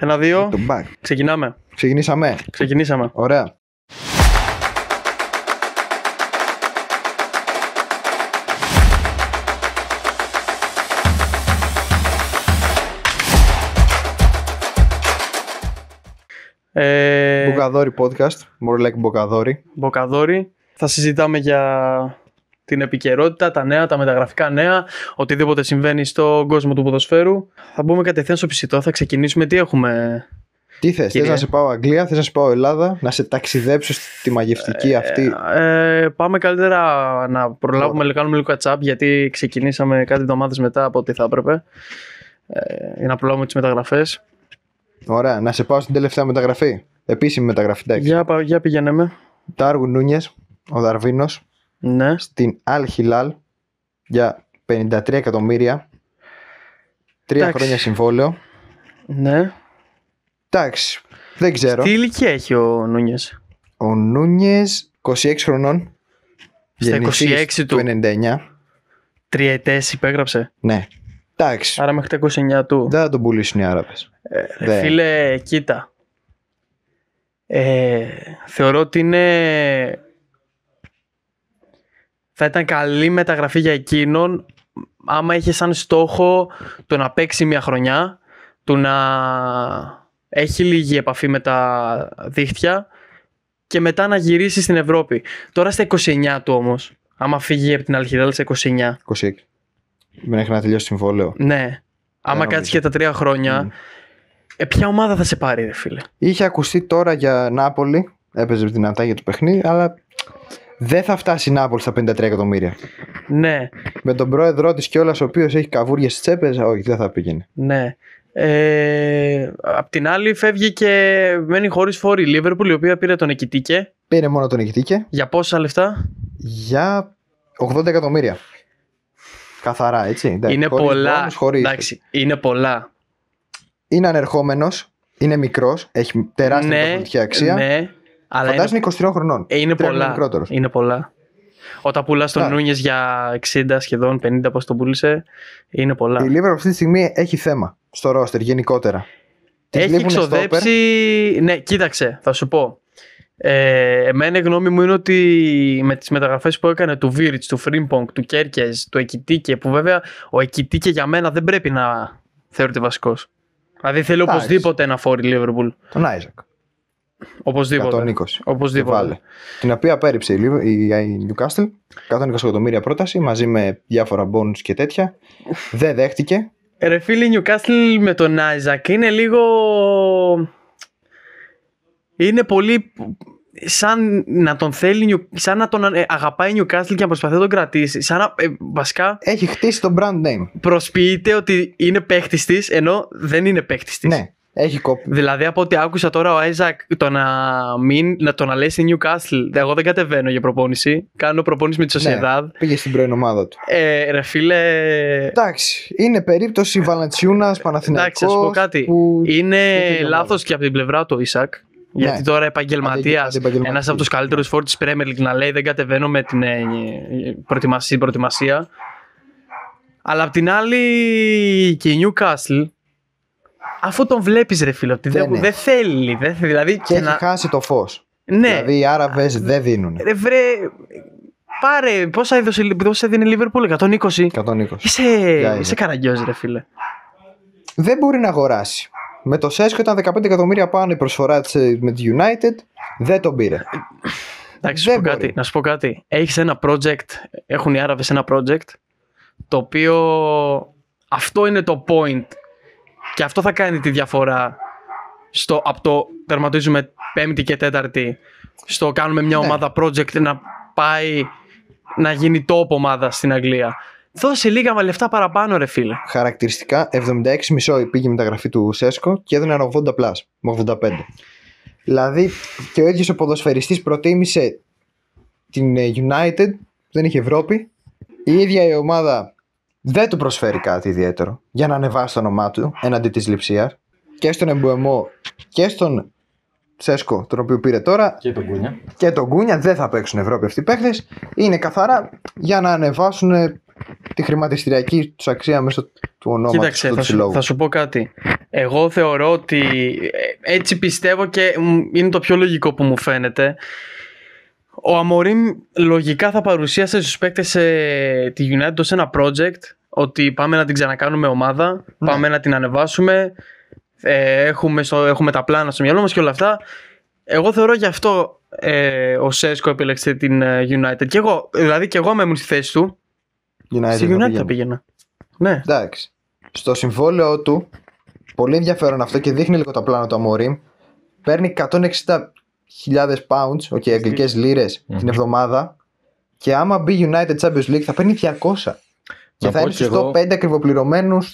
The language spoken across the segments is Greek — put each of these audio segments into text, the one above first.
1-2. Back. Ξεκινάμε. Ξεκινήσαμε. Ωραία. Μποκαδόρι podcast. More like Μποκαδόρι. Μποκαδόρι. Θα συζητάμε για την επικαιρότητα, τα νέα, τα μεταγραφικά νέα, οτιδήποτε συμβαίνει στον κόσμο του ποδοσφαίρου. Θα μπούμε κατευθείαν στο ψητό. Θα ξεκινήσουμε. Τι έχουμε? Τι θες να σε πάω Αγγλία, θες να σε πάω Ελλάδα, να σε ταξιδέψω στη μαγευτική αυτή? Πάμε καλύτερα να προλάβουμε να κάνουμε λίγο catch up, γιατί ξεκινήσαμε κάτι εβδομάδες μετά από ό,τι θα έπρεπε, για να προλάβουμε τις μεταγραφές. Ωραία, να σε πάω στην τελευταία μεταγραφή. Επίσημη μεταγραφή, εντάξει. Για πηγαίνουμε. Ντάρουιν Νούνιες, ο Δαρβίνος, ναι, στην Αλ Χιλάλ για 53 εκατομμύρια. 3 χρόνια συμβόλαιο. Ναι. Εντάξει, δεν ξέρω. Τι ηλικία έχει ο Νούνιες? Ο Νούνιες 26 χρονών. Στα 26 του 99. Τριετές υπέγραψε. Ναι. Εντάξει. Άρα μέχρι τα 29 του. Δεν θα τον πουλήσουν οι Άραβες. Φίλε, κοίτα. Θεωρώ ότι θα ήταν καλή μεταγραφή για εκείνον άμα είχε σαν στόχο το να παίξει μια χρονιά, του να έχει λίγη επαφή με τα δίχτυα και μετά να γυρίσει στην Ευρώπη. Τώρα στα 29 του όμως, άμα φύγει από την Αλ Χιλάλ στα 29. 26. Μέχρι να τελειώσει συμβόλαιο. Ναι. Άμα κάτσει και τα 3 χρόνια, ποια ομάδα θα σε πάρει, ρε φίλε? Είχε ακουστεί τώρα για Νάπολη. Έπαιζε δυνατά για το παιχνίδι, αλλά δεν θα φτάσει η Νάπολη στα 53 εκατομμύρια. Ναι. Με τον πρόεδρό της κιόλας, ο οποίος έχει καβούριες στις τσέπες, όχι, δεν θα πήγαινε. Ναι. Απ' την άλλη, φεύγει και μένει χωρίς φόρη η Λίβερπουλ, η οποία πήρε τον Εκιτίκε. Πήρε μόνο τον Εκιτίκε. Για πόσα λεφτά? Για 80 εκατομμύρια. Καθαρά, έτσι. Εντάξει, είναι χωρίς πολλά. Μπόνους, χωρίς... Εντάξει, είναι πολλά. Είναι ανερχόμενος, είναι μικρός, έχει τεράστια πολιτική αξία. Ναι, αλλά φαντάζομαι είναι 23 χρονών. Είναι πολλά. Είναι πολλά. Όταν πουλάς τον Νούνιες για 60 σχεδόν 50, πώς τον πούλησε, είναι πολλά. Η Liverpool αυτή τη στιγμή έχει θέμα στο ρόστερ γενικότερα. Έχει ξοδέψει. Ναι, κοίταξε, θα σου πω. Εμένα η γνώμη μου είναι ότι με τις μεταγραφές που έκανε του Βίριτς, του Φρίμπονγκ, του Κέρκες, του Εκιτίκε, που βέβαια ο Εκιτίκε για μένα δεν πρέπει να θεωρείται βασικός. Δηλαδή θέλει οπωσδήποτε να φόρει η Liverpool. Τον Άιζακ. Οπωσδήποτε. 120. Οπωσδήποτε. Την οποία πέριψε η Newcastle. 120 εκατομμύρια πρόταση μαζί με διάφορα bonus και τέτοια. Δεν δέχτηκε. Ρε φίλε, η Newcastle με τον Άιζακ είναι λίγο. Είναι πολύ. Σαν να τον θέλει, σαν να τον αγαπάει η Newcastle και να προσπαθεί να τον κρατήσει. Σαν να. Βασικά. Έχει χτίσει το brand name. Προσποιείται ότι είναι παίχτης της, ενώ δεν είναι παίχτης της. Ναι, έχει κόπη. Δηλαδή από ό,τι άκουσα τώρα ο Άιζακ να τον λέει στη Newcastle. Εγώ δεν κατεβαίνω για προπόνηση. Κάνω προπόνηση με τη Sociedad. Ναι, πήγε στην πρώην ομάδα του. Ρε φίλε. Εντάξει, είναι περίπτωση Βαλαντσιούνας, Παναθηναϊκός. Εντάξει, θα σου πω κάτι. Είναι λάθος και από την πλευρά του Ισακ. Γιατί ναι. Τώρα επαγγελματίας, ένας από τους καλύτερους φόρ της Premier League, να λέει δεν κατεβαίνω με την προετοιμασία. Αλλά απ' την άλλη και η Newcastle, αφού τον βλέπεις ρε φίλε, ότι δεν θέλει. Δηλαδή, και έχει χάσει το φως. Ναι. Δηλαδή οι Άραβες δεν δίνουν. Βρε, πάρε, πόσα δίνει η Liverpool, 120. 120. Είσαι καραγκιόζη ρε φίλε. Δεν μπορεί να αγοράσει. Με το Σέσκο ήταν 15 εκατομμύρια πάνω η προσφορά της με τη United. Δεν τον πήρε. Εντάξει, να σου πω κάτι. Έχεις ένα project, έχουν οι Άραβες ένα project, το οποίο αυτό είναι το point και αυτό θα κάνει τη διαφορά από το τερματίζουμε πέμπτη και τέταρτη στο κάνουμε μια ομάδα project να πάει να γίνει top ομάδα στην Αγγλία. Δώσε λίγα λεφτά παραπάνω ρε φίλε. Χαρακτηριστικά 76,5 πήγε η μεταγραφή του Σέσκο και έδωνε 80 πλάς με 85. Δηλαδή και ο ίδιος ο ποδοσφαιριστής προτίμησε την United, δεν είχε Ευρώπη. Η ίδια η ομάδα δεν του προσφέρει κάτι ιδιαίτερο για να ανεβάσει το όνομά του έναντι της Λειψίας. Και στον Εμπουεμό και στον Σέσκο, τον οποίο πήρε τώρα. Και τον Γκούνια δεν θα παίξουν Ευρώπη αυτοί οι παίχτες. Είναι καθαρά για να ανεβάσουν τη χρηματιστηριακή τους αξία μέσω του ονόματος. Κοίταξε, θα σου πω κάτι. Εγώ θεωρώ ότι έτσι πιστεύω και είναι το πιο λογικό που μου φαίνεται. Ο Αμορίμ λογικά θα παρουσίασε στους παίκτες τη United ως ένα project, ότι πάμε να την ξανακάνουμε ομάδα, πάμε να την ανεβάσουμε, έχουμε τα πλάνα στο μυαλό μας και όλα αυτά. Εγώ θεωρώ γι' αυτό ο Σέσκο επέλεξε την United. Και εγώ άμα ήμουν στη θέση του, στη United θα πήγαινα. Ναι. Εντάξει. Στο συμβόλαιο του, πολύ ενδιαφέρον αυτό και δείχνει λίγο τα πλάνα του Αμορίμ, παίρνει 160.000 pounds, αγγλικές λίρες την εβδομάδα, και άμα μπει United Champions League θα παίρνει 200. Και θα είναι στους top 5 ακριβοπληρωμένους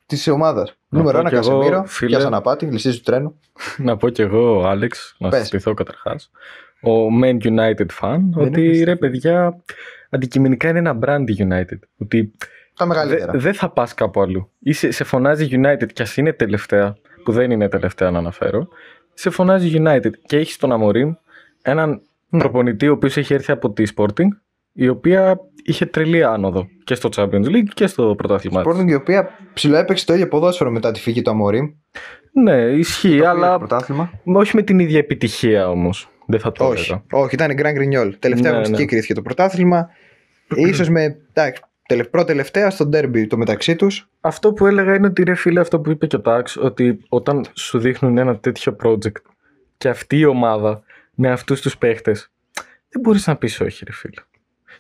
της ομάδας. Νούμερο 1 Κασεμίρο, πιάσα να πάτη, λυσίζει του τρένου. Να πω κι εγώ, Άλεξ, να σας πειθώ καταρχάς, ο main United fan, ότι ρε παιδιά, αντικειμενικά είναι ένα brand United. Ότι τα μεγαλύτερα. Δεν θα πας κάπου αλλού. Σε φωνάζει United κι ας είναι τελευταία, που δεν είναι τελευταία να αναφέρω, σε φωνάζει United και έχεις τον Αμορίμ, έναν προπονητή ο οποίος έχει έρθει από τη Sporting, η οποία είχε τρελή άνοδο και στο Champions League και στο πρωτάθλημα. Sporting, η οποία ψιλοέπαιξε το ίδιο ποδόσφαιρο μετά τη φύγη του Αμορίμ. Ναι, ισχύει, αλλά όχι με την ίδια επιτυχία όμως. Δεν θα το έλεγα. Όχι, ήταν Grand Grignol. Τελευταία αγωνιστική κρίθηκε το πρωτάθλημα. Ίσως με πρώτη-τελευταία στο ντέρμπι το μεταξύ τους. Αυτό που έλεγα είναι ότι ρε φίλε, αυτό που είπε και ο Τάξ, ότι όταν σου δείχνουν ένα τέτοιο project και αυτή η ομάδα με αυτούς τους παίχτες, δεν μπορείς να πεις όχι ρε φίλε.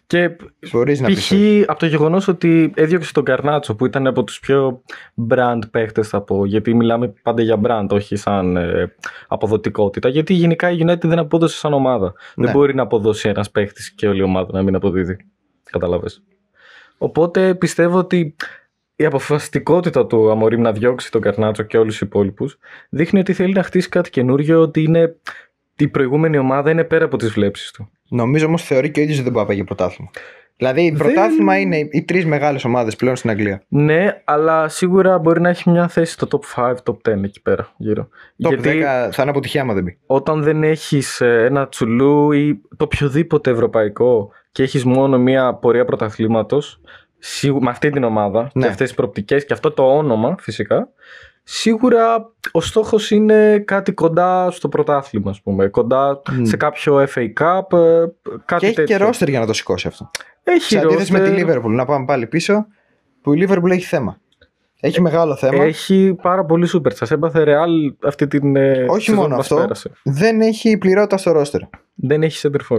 Και π.χ. από το γεγονός ότι έδιωξε τον Καρνάτσο που ήταν από τους πιο brand παίχτες, θα πω, γιατί μιλάμε πάντα για brand, όχι σαν αποδοτικότητα, γιατί γενικά η United δεν απόδωσε σαν ομάδα. Ναι. Δεν μπορεί να αποδώσει ένας παίχτης και όλη η ομάδα να μην αποδίδει. Καταλάβες. Οπότε πιστεύω ότι η αποφασιστικότητα του Αμορίμ να διώξει τον Καρνάτσο και όλους τους υπόλοιπους δείχνει ότι θέλει να χτίσει κάτι καινούριο, ότι είναι η προηγούμενη ομάδα είναι πέρα από τις βλέψεις του. Νομίζω όμως θεωρεί και ο ίδιος ότι δεν μπορεί να πάει για πρωτάθλημα. Δηλαδή, πρωτάθλημα είναι οι τρεις μεγάλες ομάδες πλέον στην Αγγλία. Ναι, αλλά σίγουρα μπορεί να έχει μια θέση στο top 5, top 10 εκεί πέρα γύρω. Top 10 θα είναι αποτυχία άμα δεν μπει. Όταν δεν έχεις ένα τσουλού ή το οποιοδήποτε ευρωπαϊκό και έχεις μόνο μια πορεία πρωταθλήματος, με αυτή την ομάδα και αυτές τις προοπτικές και αυτό το όνομα φυσικά, σίγουρα ο στόχος είναι κάτι κοντά στο πρωτάθλημα, ας πούμε. Κοντά σε κάποιο FA Cup, κάτι και έχει τέτοιο. και ρόστερ για να το σηκώσει αυτό. Έχει σε αντίθεση με τη Liverpool, να πάμε πάλι πίσω, που η Liverpool έχει θέμα. Έχει μεγάλο θέμα. Έχει πάρα πολύ σούπερ. Σας έπαθε Real αυτή την. Όχι μόνο αυτό. Πέρασε. Δεν έχει πληρότητα στο ρόστερ. Δεν έχει center for.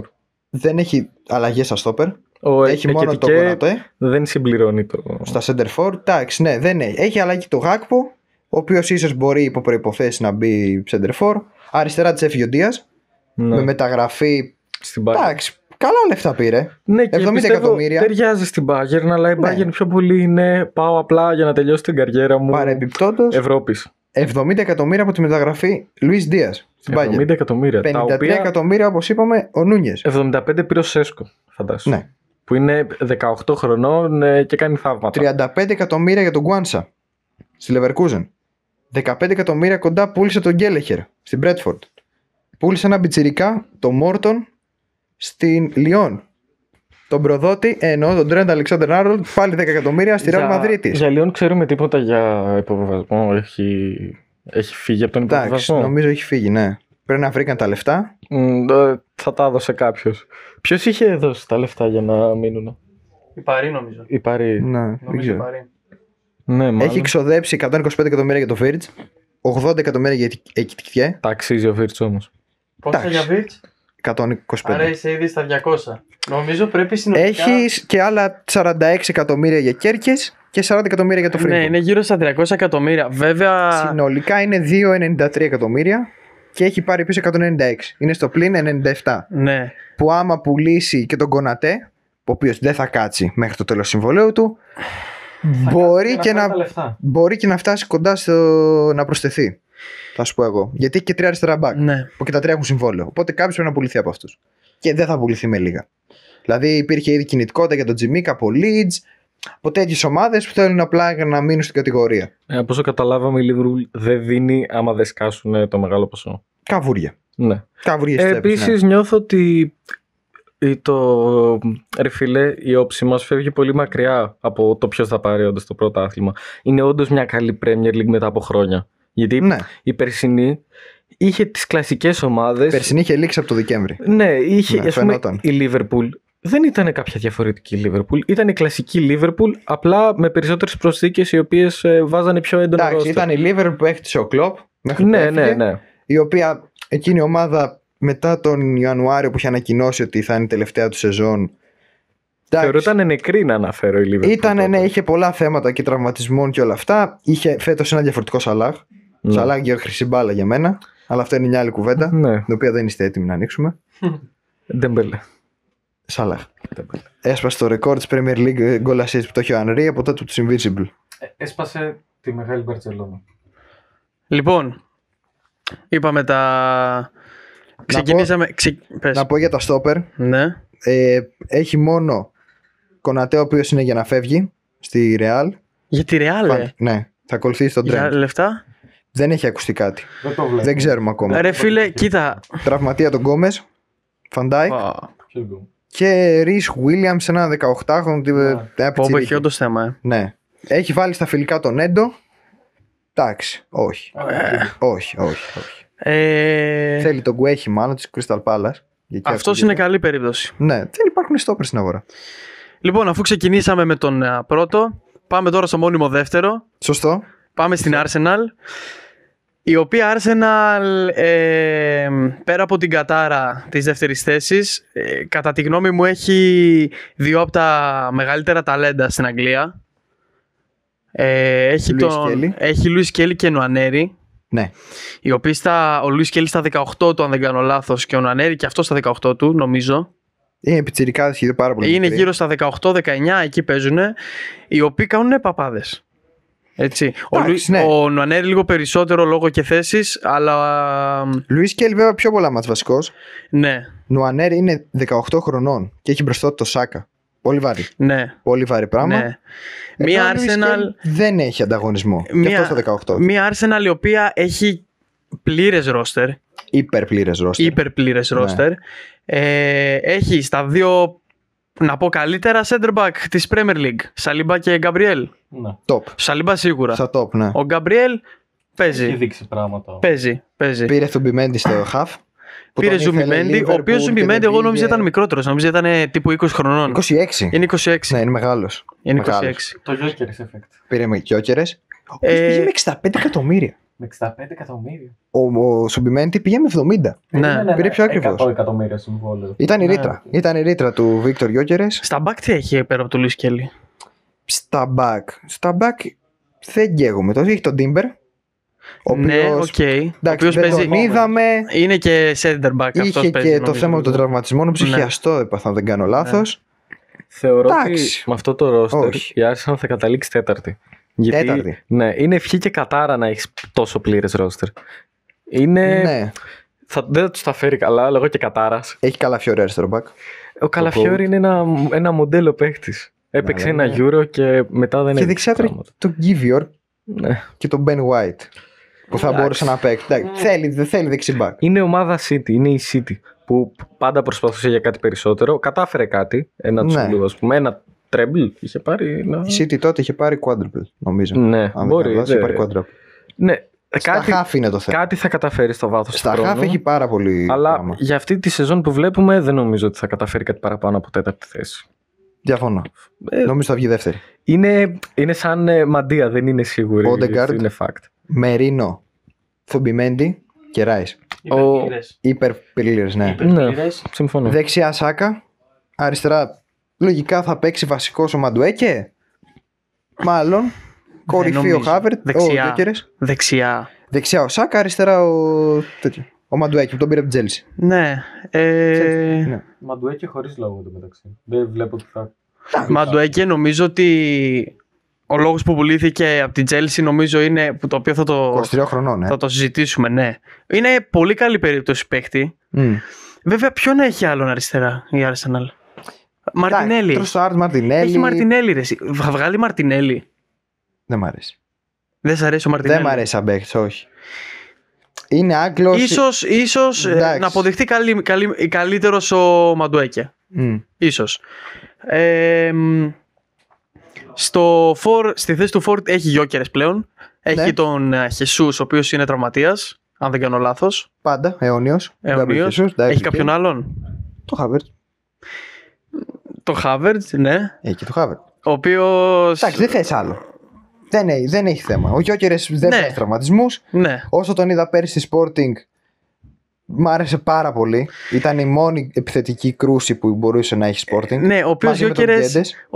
Δεν έχει αλλαγές στα στόπερ. Έχει μόνο το Κονατέ. Δεν συμπληρώνει το. Στα center for. Εντάξει, ναι, δεν έχει. Έχει αλλαγή το Γάκπο, ο οποίος ίσως μπορεί υπό προϋποθέσεις να μπει center for. Αριστερά της έφυγε ο Ντίας. Ναι. Με μεταγραφή. Στην Bayern. Εντάξει, καλά λεφτά πήρε. Ναι, και 70 εκατομμύρια. Ταιριάζει στην Bayern, αλλά η Bayern πιο πολύ είναι πάω απλά για να τελειώσει την καριέρα μου. Παρεμπιπτόντως. Ευρώπης. 70 εκατομμύρια από τη μεταγραφή Λουίς Ντίας. 70 εκατομμύρια. 53 εκατομμύρια, όπως είπαμε, ο Νούνιες. 75 πήρε ο Σέσκο, φαντάσου. Ναι. Που είναι 18 χρονών και κάνει θαύματα. 35 εκατομμύρια για τον Γκουάνσα στη Leverkusen. 15 εκατομμύρια κοντά πούλησε τον Γκέλεχερ στην Μπρέτφορντ. Πούλησε ένα μπιτσιρικά, τον Μόρτον, στην Λιόν. Τον προδότη, ενώ τον Τρέντ Αλεξάνδερ Άρνολντ, πάλι 10 εκατομμύρια στη Ρεάλ Μαδρίτης. Για Λιόν ξέρουμε τίποτα για υποβιβασμό. Έχει φύγει από τον υποβιβασμό. Εντάξει, νομίζω έχει φύγει, ναι. Πρέπει να βρήκαν τα λεφτά. Θα τα έδωσε κάποιος. Ποιος είχε δώσει τα λεφτά για να μείνουν? Η Παρί, νομίζω. Η Παρί. Ναι, νομίζω η Παρί. Ναι, έχει ξοδέψει 125 εκατομμύρια για το Βίρτς, 80 εκατομμύρια για Εκιτικιέ. Τα αξίζει ο Βίρτς όμως. Πόσα για Βίρτς? 125. Άρα είσαι ήδη στα 200. Νομίζω πρέπει συνολικά. Έχεις και άλλα 46 εκατομμύρια για Κέρκες και 40 εκατομμύρια για το Φρίμπουργκ. Ναι, είναι γύρω στα 300 εκατομμύρια. Βέβαια. Συνολικά είναι 2,93 εκατομμύρια και έχει πάρει πίσω 196. Είναι στο πλήν 97. Ναι. Που άμα πουλήσει και τον Κονατέ, ο οποίος δεν θα κάτσει μέχρι το τέλος συμβολέου του, μπορεί και να φτάσει κοντά στο να προσθεθεί. Θα σου πω εγώ. Γιατί έχει και 3 αριστερά μπακ. Ναι. Που και τα 3 έχουν συμβόλαιο. Οπότε κάποιος πρέπει να πουληθεί από αυτούς. Και δεν θα πουληθεί με λίγα. Δηλαδή υπήρχε ήδη κινητικότητα για τον Τζιμίκα από Leeds, από τέτοιες ομάδες που θέλουν απλά να μείνουν στην κατηγορία. Από όσο καταλάβαμε, η Liverpool δεν δίνει άμα δεν σκάσουν το μεγάλο ποσό. Καβούρια. Ναι. Καβούρια. Επίσης, νιώθω ότι Ρε φίλε, η όψη μας φεύγει πολύ μακριά από το ποιος θα πάρει όντως το πρωτάθλημα. Είναι όντως μια καλή Premier League μετά από χρόνια. Γιατί Ναι. η περσινή είχε τις κλασικές ομάδες. Περσινή είχε λήξει από το Δεκέμβρη. Ναι, είχε, Ναι, ας πούμε, φαινόταν. η Liverpool. Δεν ήταν κάποια διαφορετική Liverpool. Ήταν η κλασική Liverpool, απλά με περισσότερες προσθήκες οι οποίες βάζανε πιο έντονα Εντάξει, roster. ήταν η Liverpool που έχτισε ο Klopp μέχρι που Ναι, έφυγε, ναι. η οποία εκείνη η ομάδα μετά τον Ιανουάριο που είχε ανακοινώσει ότι θα είναι η τελευταία του σεζόν. Θεωρούταν νεκρή να αναφέρω η Liverpool. Ήταν, ναι, τότε. είχε πολλά θέματα και τραυματισμών και όλα αυτά. Είχε φέτος ένα διαφορετικό Σαλάχ. Ναι. Σαλάχ και χρυσή μπάλα για μένα. Αλλά αυτό είναι μια άλλη κουβέντα. Ναι. Την οποία δεν είστε έτοιμοι να ανοίξουμε. Ντεμπέλε. Σαλάχ. Έσπασε το ρεκόρ της Premier League goal assist που το είχε ο Ανρί από τότε του Invisible. Έσπασε τη μεγάλη Μπαρτσελόνα. Λοιπόν, είπαμε τα. Ξεκινήσαμε. Πες. Να πω για τα στόπερ. Ναι. Έχει μόνο Κονατέ ο οποίος είναι για να φεύγει στη Real. Για τη Real, Ναι, θα ακολουθήσει τον Για Trent. λεφτά. Δεν έχει ακουστεί κάτι. Δεν το βλέπω. Δεν ξέρουμε ακόμα. Ρε φίλε, κοίτα. Τραυματία τον Γκόμες, Φαντάικ Ποιος γκολ? και Ρις Williams, ένα 18χρονο. Πω, έχει όντως θέμα, Ναι. Έχει βάλει στα φιλικά τον Έντο. Εντάξει, όχι. Όχι. Θέλει τον Γκουέχη μάλλον της Crystal Palace. Αυτός είναι καλή περίπτωση. Ναι, δεν υπάρχουν στόπερ στην αγορά. Λοιπόν, αφού ξεκινήσαμε με τον πρώτο, πάμε τώρα στο μόνιμο δεύτερο. Σωστό. Πάμε στην Arsenal. Η οποία Arsenal, πέρα από την κατάρα της δεύτερης θέσης, κατά τη γνώμη μου έχει δύο από τα μεγαλύτερα ταλέντα στην Αγγλία. Έχει Λουίς Κέλι και Νουανέρι. Ναι. Οι οποίοι ο Λουίς Κέλι στα 18 του, αν δεν κάνω λάθος, και ο Νουανέρι και αυτό στα 18 του, νομίζω. Είναι πιτσιρικάδες και πάρα πολύ. Είναι μικροί. γύρω στα 18-19, εκεί παίζουν. Οι οποίοι κάνουν παπάδες. Έτσι. Εντάξει, ναι. Ο Νουανέρι λίγο περισσότερο λόγω και θέσης, αλλά. Λουίς Κέλι βέβαια πιο πολλά μάτς βασικός. Ναι. Νουανέρι είναι 18 χρονών και έχει μπροστά του το Σάκα. Πολύ βαρύ. Ναι. Πολύ βαρύ πράγμα. Ναι. Μία Ενώ ο Λουίς Arsenal. Κέλι δεν έχει ανταγωνισμό. Και αυτό στα 18. Μία Arsenal η οποία έχει πλήρες ρόστερ. Υπερπλήρες ρόστερ. Υπερπλήρες ρόστερ. Έχει στα δύο, να πω, καλύτερα center back της Premier League. Σαλίμπα και Γκαμπριέλ. Ναι. Top. Σαλίμπα σίγουρα. Στα top, ναι. Ο Γκαμπριέλ παίζει. Έχει δείξει πράγματα. Παίζει. Πήρε Θουμπιμέντι στο half. Πήρε Ζουμπιμέντι, ο οποίος Ζουμπιμέντι εγώ νόμιζα ήταν μικρότερος. Νόμιζα ήταν τύπου 20 χρονών. 26. Είναι 26. Ναι, είναι μεγάλος. Είναι 26. Μεγάλος. Το Joker's effect. Πήρε με Γιόκερες. Ο οποίος πήγε με 65 εκατομμύρια. Με 65 εκατομμύρια. Ο Σουμπιμέντι πήγε με 70. Ναι. Πήρε πιο ακριβώς. 100 εκατομμύρια συμβόλαιο. Ήταν η Ναι. ρήτρα. Ήταν η ρήτρα του Βίκτορ Γιόκερες. Στα back τι έχει πέρα από το Λουίς Κέλι? Στα back δεν καίγομαι. Τώρα έχει τον Τίμπερ. Ο Ναι, οποίος, οκ. Ο εντάξει, οποίος δεν παίζει. τον είδαμε. Είναι και center back. Αυτός Είχε παίζει, και το νομίζω. θέμα με τον τραυματισμό. Νομίζω Ναι. χιαστό έπαθα, αν δεν κάνω λάθος. Θεωρώ Εντάξει. ότι με αυτό το roster Όχι. η Arsenal θα καταλήξει τέταρτη. Γιατί, Τέταρτη. Ναι, είναι ευχή και κατάρα να έχεις τόσο πλήρες roster. Είναι... Ναι. Δεν θα τους τα φέρει καλά, λόγω και κατάρας. Έχει καλά Φιόρι αριστερό back. Ο Καλαφιόρη είναι ένα μοντέλο παίχτης. Έπαιξε ένα ναι. Euro και μετά δεν Και δεξιά του έχει τον Γκίβιορ Ναι. και τον Ben White. Που θα Εντάξει. μπορούσε να παίξει. Εντάξει, δεν θέλει δεξί back. Είναι ομάδα City, είναι η City που πάντα προσπαθούσε για κάτι περισσότερο. Κατάφερε κάτι, ένα Ναι. τσουλού, ας πούμε, ένα treble είχε πάρει. Η City τότε είχε πάρει quadruple, νομίζω. Ναι, Αν δεν μπορεί. κάνω λάθος, είχε πάρει quadruple. Ναι, Στα half είναι το θέμα. κάτι θα καταφέρει στο βάθος Στα του χρόνου. half έχει πάρα πολύ Αλλά πράγμα. για αυτή τη σεζόν που βλέπουμε δεν νομίζω ότι θα καταφέρει κάτι παραπάνω από τέταρτη θέση. Διαφωνώ. Νομίζω θα βγει δεύτερη. Είναι σαν μαντία, δεν είναι σίγουρη. Odegaard. Είναι fact. Μερίνο, Θουμπιμέντι και Ράις. Υπερπλήρες, ναι. Ναι, συμφωνώ. Δεξιά Σάκα. Αριστερά λογικά θα παίξει βασικός ο Μαντουέκε. Μάλλον. Κορυφή ο νομίζω. Χάβερτ. Ο Δεξιά. Γιόκερες. Δεξιά. Δεξιά ο Σάκα. Αριστερά ο Μαντουέκε που τον πήρε από την Τζέλσι. Ναι. Ναι. Μαντουέκε χωρίς λόγο εντωμεταξύ. Δεν βλέπω ότι θα. Μαντουέκε νομίζω ότι ο λόγος που πουλήθηκε από την Chelsea νομίζω είναι που το οποίο 23 χρονών, θα το συζητήσουμε, ναι. Είναι πολύ καλή περίπτωση παίχτη. Βέβαια, ποιον έχει άλλον αριστερά η Arsenal? Μαρτινέλη. Τροσάρτ, Μαρτινέλη. Έχει Μαρτινέλη, ρε. Θα βγάλει Μαρτινέλη. Δεν μ' αρέσει. Δεν σ' αρέσει ο Μαρτινέλη? Δεν μ' αρέσει σαν παίχτης, όχι. Είναι Άγγλος. Ίσως Εντάξει. να αποδειχτεί καλύτερος ο Μαντουέκε. Ίσως. Στη θέση του Ford έχει Γιόκερες πλέον. Έχει τον Χεσούς, ο οποίος είναι τραυματίας, αν δεν κάνω λάθος. Πάντα, αιώνιος. Έχει κάποιον άλλον? Το Havertz. Το Havertz, ναι. Έχει και το Havertz. Ο οποίος... Εντάξει, δεν θες άλλο. Δεν έχει θέμα. Ο Γιόκερες δεν έχει τραυματισμούς. Ναι. Όσο τον είδα πέρυσι στη Sporting, μ' άρεσε πάρα πολύ. Ήταν η μόνη επιθετική κρούση που μπορούσε να έχει Sporting. Ναι, ο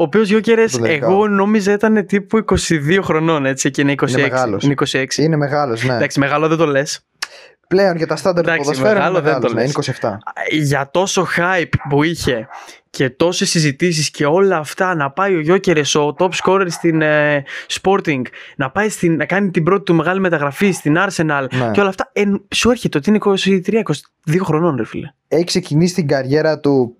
οποίος Γιόκερες εγώ νόμιζα ήταν τύπου 22 χρονών, έτσι, και είναι 26. Είναι 26. Είναι μεγάλος, ναι. Εντάξει, μεγάλο δεν το λες. Πλέον για τα στάνταρ του ποδοσφαίρου είναι μεγάλος, ναι, είναι 27. Για τόσο hype που είχε και τόσες συζητήσεις και όλα αυτά, να πάει ο Γιόκερες, ο top scorer στην Sporting, να πάει να κάνει την πρώτη του μεγάλη μεταγραφή στην Arsenal, ναι, και όλα αυτά, σου έρχεται ότι είναι 23-22 χρονών, ρε φίλε. Έχει ξεκινήσει την καριέρα του,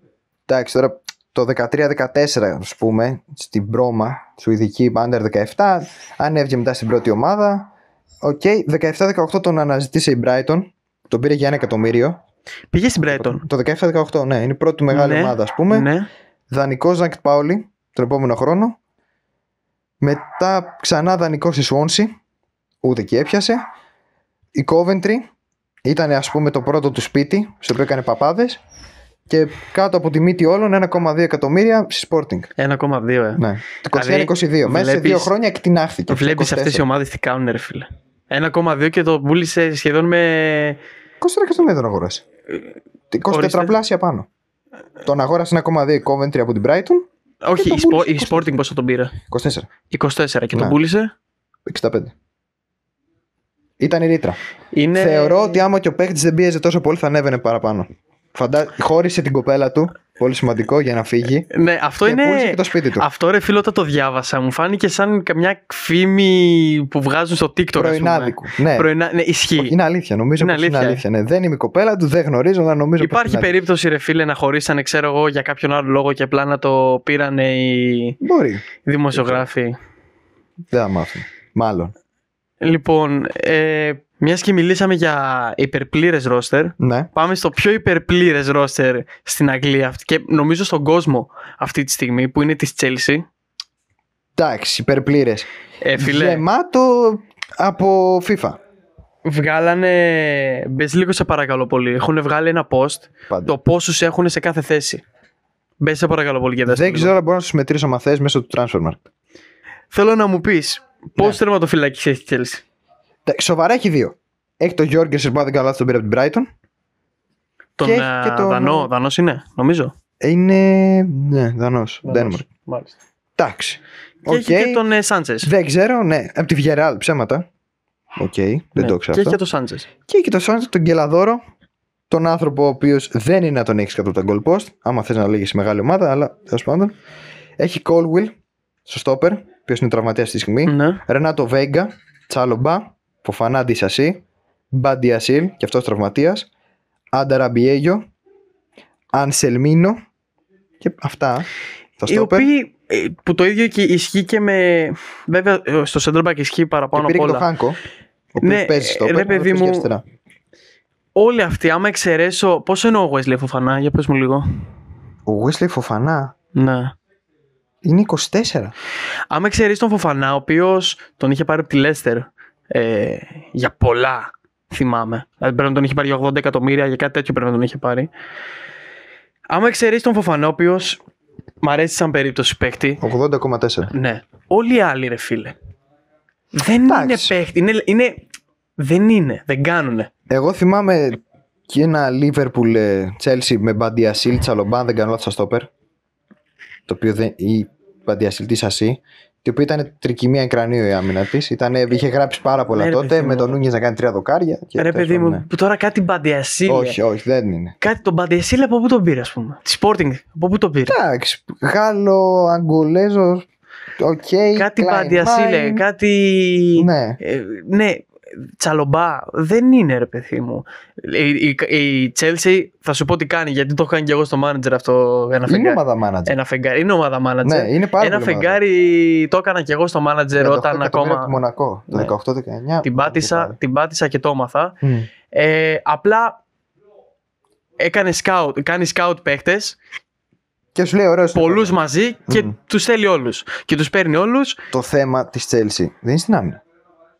εντάξει, τώρα το 13-14, ας πούμε, στην Μπρώμα, σουηδική Under 17, ανέβηκε μετά στην πρώτη ομάδα. Οκ, 17-18 τον αναζητήσε η Brighton, τον πήρε για 1 εκατομμύριο. Πήγε στην Brighton. Το 17-18, ναι, είναι η πρώτη μεγάλη ομάδα, ας πούμε. Ναι. Δανεικός Ζανκτ Πάολι τον επόμενο χρόνο. Μετά ξανά δανεικός η Swansea, ούτε και έπιασε. Η Coventry ήταν, ας πούμε, το πρώτο του σπίτι, στο οποίο έκανε παπάδες. Και κάτω από τη μύτη όλων 1,2 εκατομμύρια στη Sporting. 1,2, Ναι. Το 21-22. Μέσα σε 2 χρόνια εκτινάχθηκε. Βλέπεις αυτές οι ομάδες τι κάνουν, ρε φίλε. 1,2 και το πούλησε σχεδόν με. 24 εκατομμύρια τον αγόρασε. 24 πλάσια πάνω. Τον αγόρασε 1,2 η Coventry από την Brighton. Όχι, η Sporting πόσο τον πήρε? 24 και τον πούλησε 65. Ήταν η ρήτρα. Θεωρώ ότι άμα και ο παίκτης δεν πίεζε τόσο πολύ θα ανέβαινε παραπάνω. Χώρισε την κοπέλα του. Πολύ σημαντικό για να φύγει. Ναι, αυτό είναι. Και το σπίτι του. Αυτό, ρε φίλο, όταν το διάβασα, μου φάνηκε σαν καμιά φήμη που βγάζουν στο TikTok. Πρωινάδικου. Ναι. Ναι, ισχύει. Όχι, είναι αλήθεια. Νομίζω ότι είναι αλήθεια. Ναι. Δεν είμαι η κοπέλα του, δεν γνωρίζω, αλλά νομίζω. Υπάρχει περίπτωση, ρε φίλε, να χωρίσανε, ξέρω εγώ, για κάποιον άλλο λόγο και απλά να το πήρανε οι δημοσιογράφοι. Δεν θα μάθουν. Μάλλον. Λοιπόν, μιας και μιλήσαμε για υπερπλήρες ρόστερ, ναι, πάμε στο πιο υπερπλήρες ρόστερ στην Αγγλία και νομίζω στον κόσμο αυτή τη στιγμή, που είναι της Chelsea. Εντάξει, υπερπλήρες. Φίλε, γεμάτο από FIFA. Βγάλανε, μπες λίγο σε παρακαλώ πολύ, έχουν βγάλει ένα post, το πόσους έχουν σε κάθε θέση. Μπες σε παρακαλώ πολύ. Δεν ξέρω αν μπορώ να τους μετρήσω μαθές μέσω του Transfermarkt. Θέλω να μου πεις, πόσους τερματοφυλάκες έχει η Chelsea? Σοβαρά έχει 2. Έχει τον Γιόργερσεν που δεν καλά τον πήρε από την Brighton. Τον Δανός είναι, νομίζω. Είναι. Ναι, Δανός. Μάλιστα. Εντάξει. Και έχει και τον Σάντσες. Δεν ξέρω, ναι. Από τη Villarreal, ψέματα. Οκ, δεν το ξέρω. Και έχει και τον Σάντσες. Και έχει τον Σάντσες, τον Γκελαδόρο. Τον άνθρωπο ο οποίος δεν είναι να τον έχει κατά τον goal post. Άμα θες να λέγεις μεγάλη ομάδα, αλλά τέλος πάντων. Έχει Colwill στο στόπερ, ο οποίος είναι τραυματίας στη στιγμή. Ρενάτο Βέγκα, Τσάλομπα, Φοφανά Ντισασί, Μπάντι Ασίλ, και αυτός τραυματίας. Άνταρα Μπιέγιο, Ανσελμίνο και αυτά. Οι οποίοι, που το ίδιο και ισχύει και με. Βέβαια, στο center back ισχύει παραπάνω από όλα. Και πήρε και το Χάνκο, ο οποίος παίζει στο ρε παιδί μου, όλοι αυτοί, άμα εξαιρέσω. Πόσο είναι ο Wesley Φοφανά, για πες μου λίγο. Ο Wesley Φοφανά. Ναι. Είναι 24. Άμα εξαιρέσει τον Φοφανά, ο οποίος τον είχε πάρει από τη Leicester για πολλά, θυμάμαι. Δηλαδή πρέπει να τον είχε πάρει για 80 εκατομμύρια, για κάτι τέτοιο πρέπει να τον είχε πάρει. Άμα εξαιρέσει τον Φοφανά, ο οποίος μ' αρέσει σαν περίπτωση παίκτη. 80,4. Ναι. Όλοι οι άλλοι, ρε φίλε, δεν είναι παίκτη. Δεν κάνουνε. Εγώ θυμάμαι και ένα Liverpool Chelsea με Μπαντιασίλ, Τσαλομπάν, δεν κάνω λάθος, στα στόπερ. Το οποίο η Μπαντιασίλ της Ασί, το οποίο ήταν τρικυμία εγκρανίου η άμυνα της. Είχε γράψει πάρα πολλά τότε, με τον Νούνιες να κάνει 3 δοκάρια. Ρε παιδί μου, που τώρα κάτι Μπαντιασίλ. Όχι, δεν είναι. Κάτι τον Μπαντιασίλ από πού τον πήρε, ας πούμε? Τη Sporting, από πού τον πήρε? Εντάξει, Γάλλο, Αγγολέζο. Κάτι Μπαντιασίλ, κάτι. Ναι. Τσαλομπά, δεν είναι, ρε παιδί μου. Η Chelsea θα σου πω τι κάνει, γιατί το έχω κάνει και εγώ στο manager αυτό. Είναι ομάδα manager. Είναι ομάδα manager. Ναι, είναι πάρα ένα φεγγάρι το έκανα και εγώ στο manager όταν ακόμα. Το Μονακό, το 18-19. Την πάτησα και το έμαθα. Απλά κάνει scout παίχτες Και σου λέει ωραίος. Πολλούς μαζί και τους θέλει όλους. Και τους παίρνει όλους. Το θέμα της Chelsea δεν είναι στην άμυνα.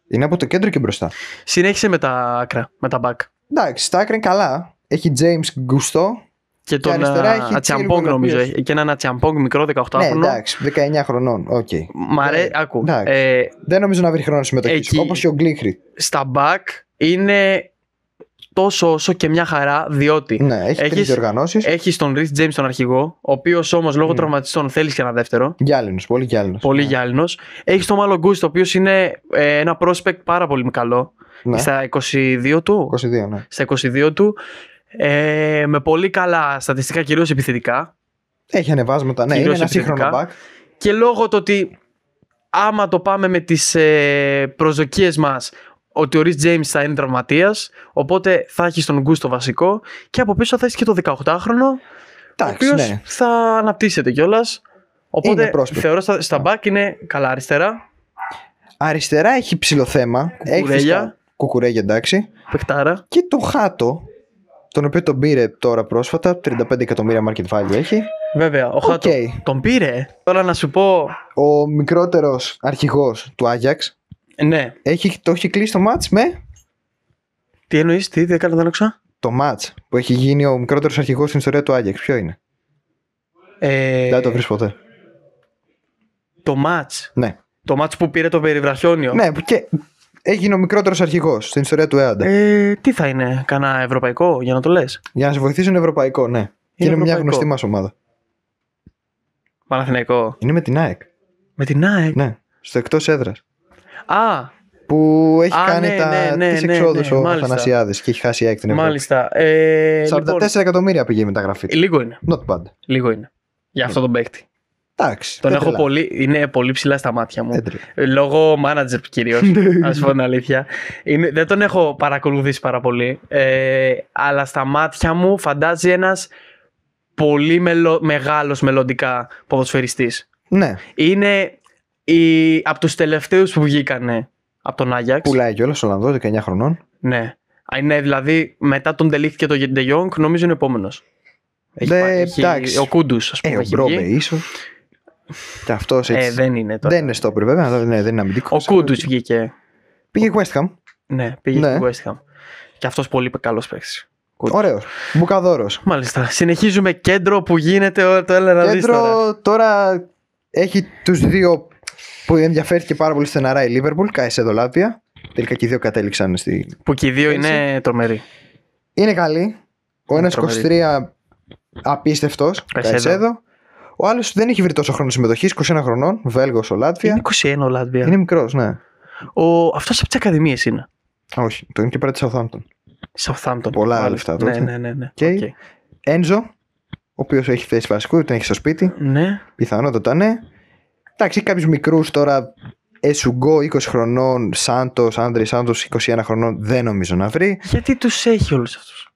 Είναι από το κέντρο και μπροστά. Συνέχισε με τα άκρα, με τα back. Εντάξει, στα άκρα είναι καλά. Έχει James Gusto. Και τον Ατσιαμπόγκ νομίζω. Και έναν Ατσιαμπόγκ μικρό 18χρονο. Ναι, εντάξει, 19 χρονών. Okay. Άκου. Δεν νομίζω να βρει χρόνο συμμετοχή. Όπως και ο Γκλίχρη. Στα back είναι τόσο όσο και μια χαρά, διότι ναι, έχει διοργανώσεις. Έχεις τον Rich James τον αρχηγό, ο οποίος όμως λόγω τραυματιστών θέλεις και ένα δεύτερο. Γυάλινος, πολύ γυάλινος. Πολύ γυάλινος. Έχεις τον Malo Gusto, ο οποίος είναι ένα prospect πάρα πολύ καλό. Ναι. Στα 22 του. 22, ναι. Στα 22 του. Με πολύ καλά στατιστικά, κυρίως επιθετικά. Έχει ανεβάσματα, ναι, είναι ένα σύγχρονο back. Και λόγω του ότι άμα το πάμε με τις προσδοκίες μας, ότι ο Rich James θα είναι τραυματίας, οπότε θα έχει τον Gusto βασικό και από πίσω θα έχει και το 18χρονο, ο οποίος θα αναπτύσσεται κιόλας. Οπότε θεωρώ στα back είναι καλά αριστερά. Αριστερά έχει ψηλό θέμα. Κουκουρέγια, εντάξει. Πεκτάρα. Και το Χάτο, τον οποίο τον πήρε τώρα πρόσφατα, 35 εκατομμύρια market value έχει. Βέβαια, ο Χάτο τον πήρε. Τώρα να σου πω. Ο μικρότερος αρχηγός του Άγιαξ. Ναι. Το έχει κλείσει το match με. Τι εννοείς, τι δεν κάνω, δεν άκουσα. Το match που έχει γίνει ο μικρότερος αρχηγός στην ιστορία του Άγιαξ, ποιο είναι? Δεν το βρεις ποτέ. Το match. Ναι. Το match που πήρε το περιβραχιόνιο. Ναι, και έγινε ο μικρότερος αρχηγός στην ιστορία του ΕΑΝΤΑ. Τι θα είναι, κανένα ευρωπαϊκό, για να το λες? Για να σε βοηθήσω είναι ευρωπαϊκό, ναι. Και είναι μια γνωστή μας ομάδα. Παναθηναϊκό. Είναι με την ΑΕΚ. Με την ΑΕΚ? Ναι, στο εκτός έδρας. Που έχει κάνει τις εξόδους ο Αθανασιάδης και έχει χάσει η ΑΕΚ την Ευρώπη. Μάλιστα. 44 εκατομμύρια πήγε η μεταγραφή. Λίγο είναι. Not bad. Λίγο είναι. Για αυτό τον παίκτη. Εντάξει. Τον έχω είναι πολύ ψηλά στα μάτια μου. Λόγω manager κυρίως. Να σου πω την αλήθεια. Δεν τον έχω παρακολουθήσει πάρα πολύ. Αλλά στα μάτια μου φαντάζει ένας πολύ μεγάλος μελλοντικά ποδοσφαιριστής. Ναι. Είναι από τους τελευταίους που βγήκανε από τον Άγιαξ. Πουλάει κιόλας ο Ολλανδός, 19 χρονών. Ναι. Είναι δηλαδή μετά τον Ντελίχτ και τον Ντε Γιόνγκ, νομίζω είναι επόμενος. Ο Κούντους, ας πούμε. Ο Μπρόμπε ίσως. Και αυτός έτσι. Δεν είναι τώρα. Δεν είναι στόπερ βέβαια, δεν είναι αμυντικός. Ο Κούντους βγήκε. Πήγε West Ham. Ναι, πήγε στη West Ham. Και αυτός πολύ καλός παίκτης. Ωραίος. Μπουκαδόρος. Μάλιστα. Συνεχίζουμε κέντρο που γίνεται το έλα να δεις τώρα έχει τους δύο που ενδιαφέρθηκε πάρα πολύ στεναρά η Liverpool, Καϊσέδο Λάτβια. Τελικά και οι δύο κατέληξαν στη. Που και οι δύο είναι τρομεροί. Είναι καλοί. Ο ένας 23 απίστευτος, Καϊσέδο. Ο άλλος δεν έχει βρει τόσο χρόνο συμμετοχής, 21 χρονών, Βέλγος ο Λάτβια. Είναι 21 ο Λάτβια. Είναι μικρός, ναι. Αυτός από τις ακαδημίες είναι. Όχι, το είναι και πέρα της Southampton. Πολλά λεφτά τότε. Ναι. Και Ένζο, ο οποίος έχει θέση βασικού, τον έχει στο σπίτι. Ναι. Πιθανότατα ναι. Εντάξει, κάποιους μικρούς τώρα. Εσουγκό 20 χρονών, Άντρε Σάντος 21 χρονών, δεν νομίζω να βρει. Γιατί τους έχει όλους αυτούς?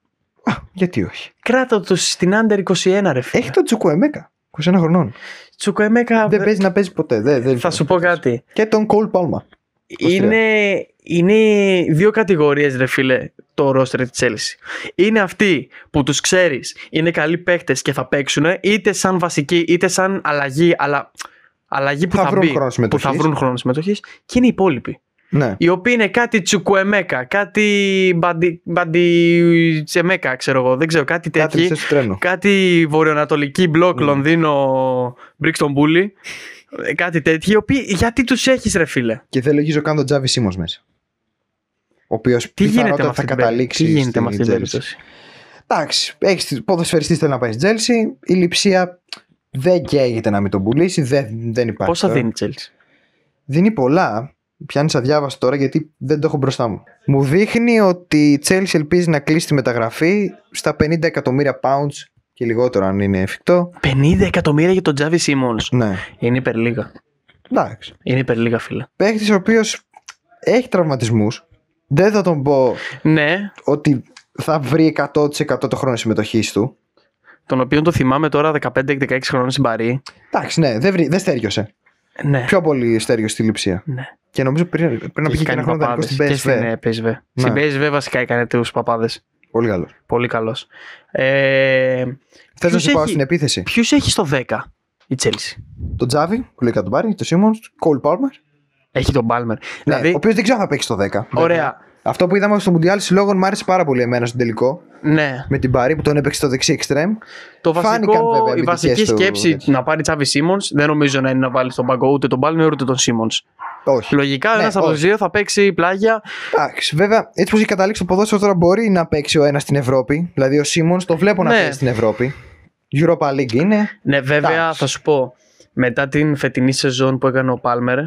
Γιατί όχι? Κράτα τους στην Under 21 ρε φίλε. Έχει τον Τσουκουεμέκα, 21 χρονών. Τσουκουεμέκα δεν παίζει να παίζει ποτέ. Θα σου πω κάτι. Και τον Κολ Πάλμα. Είναι δύο κατηγορίες ρε φίλε το roster της Chelsea. Είναι αυτοί που τους ξέρεις είναι καλοί παίκτες και θα παίξουν είτε σαν βασικοί είτε σαν αλλαγή, αλλά αλλαγή που θα βρουν χρόνο συμμετοχής, και είναι οι υπόλοιποι. Ναι. Οι οποίοι είναι κάτι Τσουκουεμέκα, κάτι Μπαντιτσεμέκα, ξέρω εγώ, δεν ξέρω, κάτι τέτοιο. Κάτι βορειοανατολική μπλοκ, Λονδίνο, Μπρίξτον Μπούλι. Κάτι τέτοιο, οι οποίοι γιατί τους έχεις ρε φίλε. Και δεν λογίζω καν τον Τζάβι Σίμονς μέσα. Ο οποίος πιθανότατα θα καταλήξει. Τι γίνεται με αυτή την περίπτωση? Εντάξει, έχεις ποδοσφαιριστής θέλει να πάει στη Chelsea, η Λειψία δεν καίγεται να μην τον πουλήσει, δεν υπάρχει. Πόσα δίνει η Chelsea? Δίνει πολλά. Πιάνεις αδιάβαστο τώρα γιατί δεν το έχω μπροστά μου. Μου δείχνει ότι η Chelsea ελπίζει να κλείσει τη μεταγραφή στα 50 εκατομμύρια pounds και λιγότερο αν είναι εφικτό. 50 εκατομμύρια για τον Τζάβι Σίμονς. Ναι. Είναι υπερλίγα. Εντάξει. Είναι υπερλίγα, φίλε. Παίχτης ο οποίος έχει τραυματισμούς. Δεν θα τον πω ότι θα βρει 100% το χρόνο συμμετοχής του. Τον οποίο το θυμάμαι τώρα 15-16 χρόνων στην Παρί. Εντάξει, ναι, δεν στέριωσε. Ναι. Πιο πολύ στέριωσε στη Λειψία. Ναι. Και νομίζω πριν να πήγε και ένα χρόνο δανεικό στην PSV. Στην PSV βασικά έκανε τους παπάδες. Πολύ καλό. Πολύ καλός. Θες να σου πάω στην επίθεση? Ποιους έχει στο 10 η Chelsea? Τον Τζάβι, που λέει τον πάρει, τον Σίμονς, Κόλ Πάλμερ. Έχει τον Palmer. Ναι, Δηλαδή, ο οποίος δεν ξέρω αν θα παίξει στο 10. ωραία. Αυτό που είδαμε στο Μουντιάλ Συλλόγων μου άρεσε πάρα πολύ εμένα στον τελικό. Ναι. Με την Παρή που τον έπαιξε στο δεξί εξτρέμ. Το Φάνηκαν, βέβαια, η βασική επιτυχίες του σκέψη τέτοιου. να πάρει Τσάβι Σίμονς δεν νομίζω να είναι να βάλει στον πάγκο ούτε τον Palmer ούτε τον Σίμονς. Όχι. Λογικά Ναι, ένας από τους όχι. δύο θα παίξει πλάγια. Εντάξει, βέβαια, έτσι πως έχει καταλήξει το ποδόσφαιρο τώρα μπορεί να παίξει ο ένας στην Ευρώπη. Δηλαδή ο Σίμονς το βλέπω να Ναι. παίζει στην Ευρώπη. Europa League είναι. Ναι, βέβαια Εντάξει. θα σου πω. Μετά την φετινή σεζόν που έκανε ο Palmer,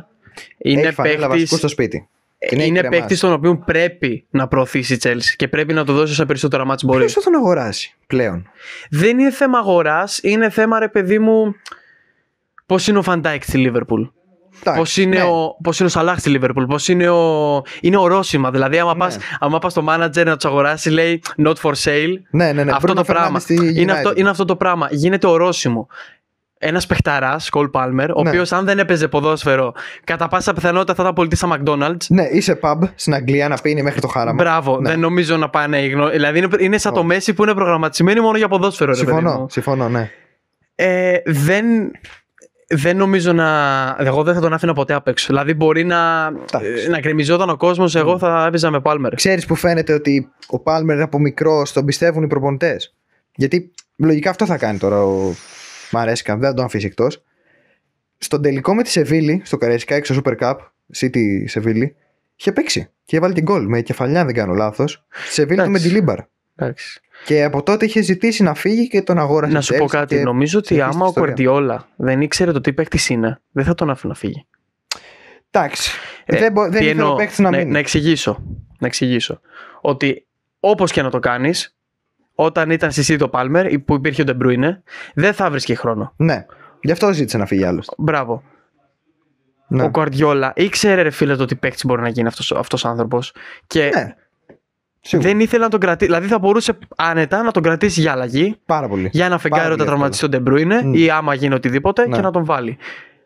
είναι Έχει φανέλα βασικού στο παίκτης. σπίτι. Είναι παίκτης τον οποίο πρέπει να προωθήσει η Chelsea και πρέπει να το δώσει σε περισσότερα μάτς μπορεί. Ποιος θα τον αγοράσει πλέον? Δεν είναι θέμα αγοράς, είναι θέμα ρε παιδί μου πώς είναι ο Φαντάικ στη Liverpool. Εντάξει, Πώς είναι, ναι. πώς είναι ο Σαλάχ στη Liverpool, πώς είναι είναι ορόσημα. Δηλαδή, Ναι. άμα πας στο manager να τους αγοράσει, λέει not for sale. Ναι. Αυτό Μπρούνο το πράγμα. Φερνάντες στη United. Είναι αυτό το πράγμα. Γίνεται ορόσημο. Ένας παιχταράς, Κολ Πάλμερ, ο Ναι. οποίος αν δεν έπαιζε ποδόσφαιρο, κατά πάσα πιθανότητα θα ήταν πολιτής στα McDonald's. Ναι, είσαι pub στην Αγγλία να πίνει μέχρι το χάραμα. Μπράβο, Ναι. δεν νομίζω να πάνε. Δηλαδή είναι σαν το Μέση που είναι προγραμματισμένοι μόνο για ποδόσφαιρο. Ρε παιδί μου. Συμφωνώ, ναι. Δεν νομίζω να. Εγώ δεν θα τον άφηνα ποτέ απ' έξω. Δηλαδή μπορεί να γκρεμιζόταν ο κόσμος. Εγώ θα έπαιζα με Πάλμερ. Ξέρεις που φαίνεται ότι ο Πάλμερ από μικρός τον πιστεύουν οι προπονητές. Γιατί λογικά αυτό θα κάνει τώρα ο Μαρέσκα, δεν θα τον αφήσει εκτός. Στον τελικό με τη Σεβίλη, στο Καρέσικα, έξω Super Cup, City Σεβίλη, είχε παίξει και έβαλε την γκολ με κεφαλιά, αν δεν κάνω λάθος. Στη Σεβίλη του με Εντάξει. τη Λίμπαρ. Εντάξει. Και από τότε είχε ζητήσει να φύγει και τον αγόρασε. Να σου πω κάτι. Νομίζω ότι συνεχίζει άμα ο την ιστορία. Guardiola δεν ήξερε το τι παίκτης είναι, δεν θα τον άφηνε να φύγει. Εντάξει. Τι Δεν ήθελε ο εννοώ? παίκτης να Ναι, μείνει. να εξηγήσω. Ότι όπως και να το κάνεις, όταν ήταν στη City το Palmer που υπήρχε ο De Bruyne, δεν θα βρίσκε χρόνο. Ναι. Γι' αυτό ζήτησε να φύγει άλλος. Μπράβο. Ναι. Ο Guardiola ήξερε ρε φίλε το τι παίκτης μπορεί να γίνει αυτός ο άνθρωπος. Και Ναι. Σίγουρα. δεν ήθελε να τον κρατήσει. Δηλαδή θα μπορούσε άνετα να τον κρατήσει για αλλαγή, Πάρα πολύ. για ένα φεγγάρι Πάρα όταν πολύ τραυματιστεί ο De Bruyne ή άμα γίνει οτιδήποτε Ναι. και να τον βάλει.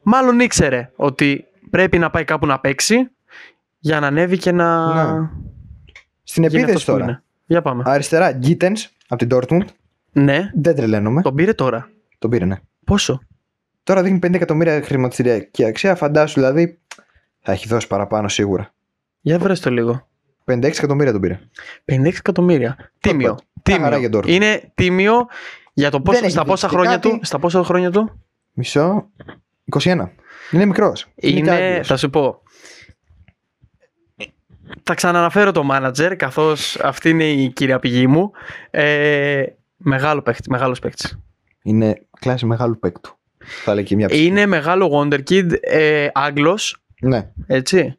Μάλλον ήξερε ότι πρέπει να πάει κάπου να παίξει για να ανέβει και να. Ναι. Στην γίνει επίθεση αυτός που τώρα. είναι. Για πάμε. Αριστερά, Γκίτενς από την Dortmund. Ναι, Δεν τρελαίνομαι. τον πήρε τώρα. Τον πήρε, ναι. Πόσο? Τώρα δίνει 50 εκατομμύρια χρηματιστηριακή αξία. Φαντάσου δηλαδή θα έχει δώσει παραπάνω σίγουρα. Για βρες το λίγο. 56 εκατομμύρια τον πήρε. 56 εκατομμύρια. Τίμιο. Μια χαρά για Τίμιο. Dortmund. Είναι τίμιο για το Δεν έχει στα πόσα δείξει χρόνια κάτι. του. Στα πόσα χρόνια του. Μισό. 21. Είναι μικρός. Είναι, θα σου πω. Θα ξαναναφέρω το manager, καθώς αυτή είναι η κύρια πηγή μου. Μεγάλος παίκτης. Είναι κλάση μεγάλου παίκτου. Θα λέει και μια ψυχή. Είναι μεγάλο wonderkid, Άγγλος, Ναι. έτσι.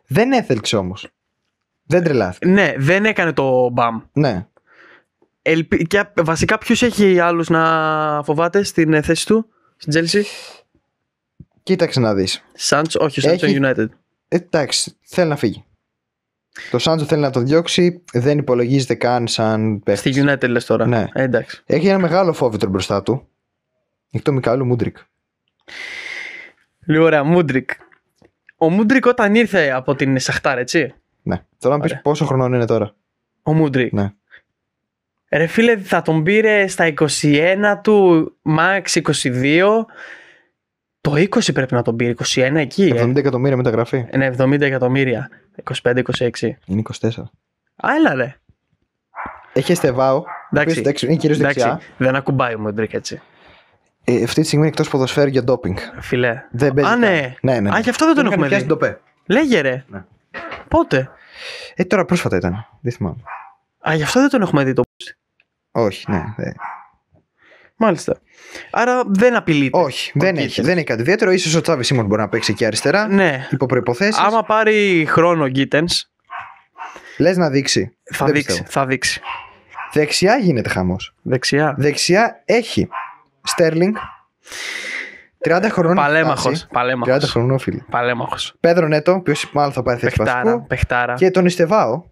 Δεν έθελξε όμως. Δεν τρελάθηκε. Ναι, δεν έκανε το μπαμ. Ναι. Και βασικά ποιους έχει άλλους να φοβάται στην θέση του, στην Chelsea? Κοίταξε να δεις. Σάντς, όχι, ο Σάντς Έχει- είναι United. Εντάξει, θέλει να φύγει. Το Σάντζο θέλει να το διώξει. Δεν υπολογίζεται καν σαν παίκτης. Στη United λες τώρα. Ναι. Εντάξει. Έχει ένα μεγάλο φόβητρο μπροστά του. Έχει το Μικαέλο Μούντρικ. Λίγο ωραία, Μούντρικ. Ο Μούντρικ όταν ήρθε από την Σαχτάρ, έτσι. Ναι. Τώρα να πεις Ωραία. πόσο χρονών είναι τώρα. Ο Μούντρικ. Ναι. Ρε φίλε, θα τον πήρε στα 21 του, max 22. Το 20 πρέπει να τον πήρε, 21 εκεί. 70 εκατομμύρια μεταγραφή. Είναι 70 εκατομμύρια. 25-26. Είναι 24. Α, έλα ρε. Έχει Εστεβάο. Εντάξει. Είναι κυρίως δεξιά. Εντάξει, δεν ακουμπάει ο Μούντρικ έτσι. Αυτή τη στιγμή είναι εκτός ποδοσφαίρου για ντόπινγκ. Φιλέ. Δεν παίζει. Α, ναι. Ναι. Α, γι' αυτό δεν τον έχουμε πιάσει δει. ντοπέ. Λέγε ρε. Ναι. Πότε. Τώρα πρόσφατα ήταν. Δεν θυμάμαι. Α, γι' αυτό δεν τον έχουμε δει το. Όχι, ναι. Μάλιστα. Άρα δεν απειλείται. Όχι, δεν έχει. Γκίτενς. Δεν έχει κάτι ιδιαίτερο. Ίσως ο Τσάβη Σίμον μπορεί να παίξει εκεί αριστερά. Ναι. Υπό προϋποθέσεις. Άμα πάρει χρόνο ο Γκίτενς, Λες να δείξει. θα Δεν δείξει. πιστεύω. Θα δείξει. Δεξιά γίνεται χαμός. Δεξιά. Δεξιά έχει Στέρλινγκ. 30 χρονών. Παλέμαχος. 30 χρονών, φίλε. Παλέμαχος. Πέδρο Νέτο, ο οποίος μάλλον θα πάρει θέση βασικού. Παιχτάρα. Και τον Ιστεβάο.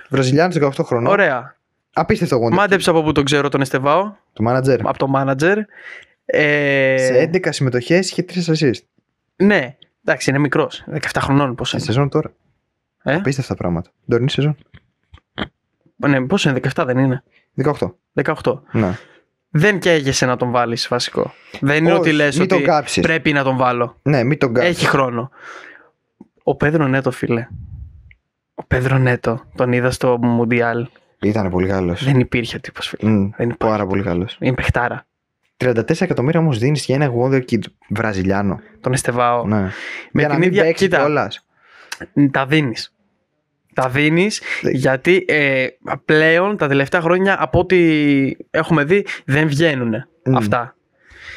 Βραζιλιάνος 18 χρονών. Ωραία. Απίστευτο γόνι. Μάντεψα από πού τον ξέρω τον Εστεβάο. Το manager. Από το manager. Σε 11 συμμετοχές είχε 3 assist. Ναι. Εντάξει, είναι μικρός. 17 χρονών πώς Στη είναι. σεζόν τώρα. Ε? Απίστευτα πράγματα. Τωρινή σεζόν. Ναι, πόσο είναι, 17 δεν είναι. 18. 18. Ναι. Δεν καίγεσαι να τον βάλεις βασικό. Δεν είναι Όχι, ότι λες μην ότι τον κάψεις. πρέπει να τον βάλω. Ναι, μην τον κάψεις. Έχει χρόνο. Ο Πέδρο Νέτο, φίλε. Ο Πέδρο Νέτο, τον είδα στο Μουντιάλ. Ήταν πολύ καλός. Δεν υπήρχε ο τύπος, φίλε. Δεν υπάρχει. Πάρα πολύ καλός. Είναι παιχτάρα. 34 εκατομμύρια όμως δίνεις για ένα Wonderkid Βραζιλιάνο. Τον Εστεβάο. Ναι. Με Για την να μην ίδια. παίξει Κοίτα, κιόλας. τα δίνεις. Τα δίνεις γιατί πλέον τα τελευταία χρόνια από ό,τι έχουμε δει δεν βγαίνουν αυτά.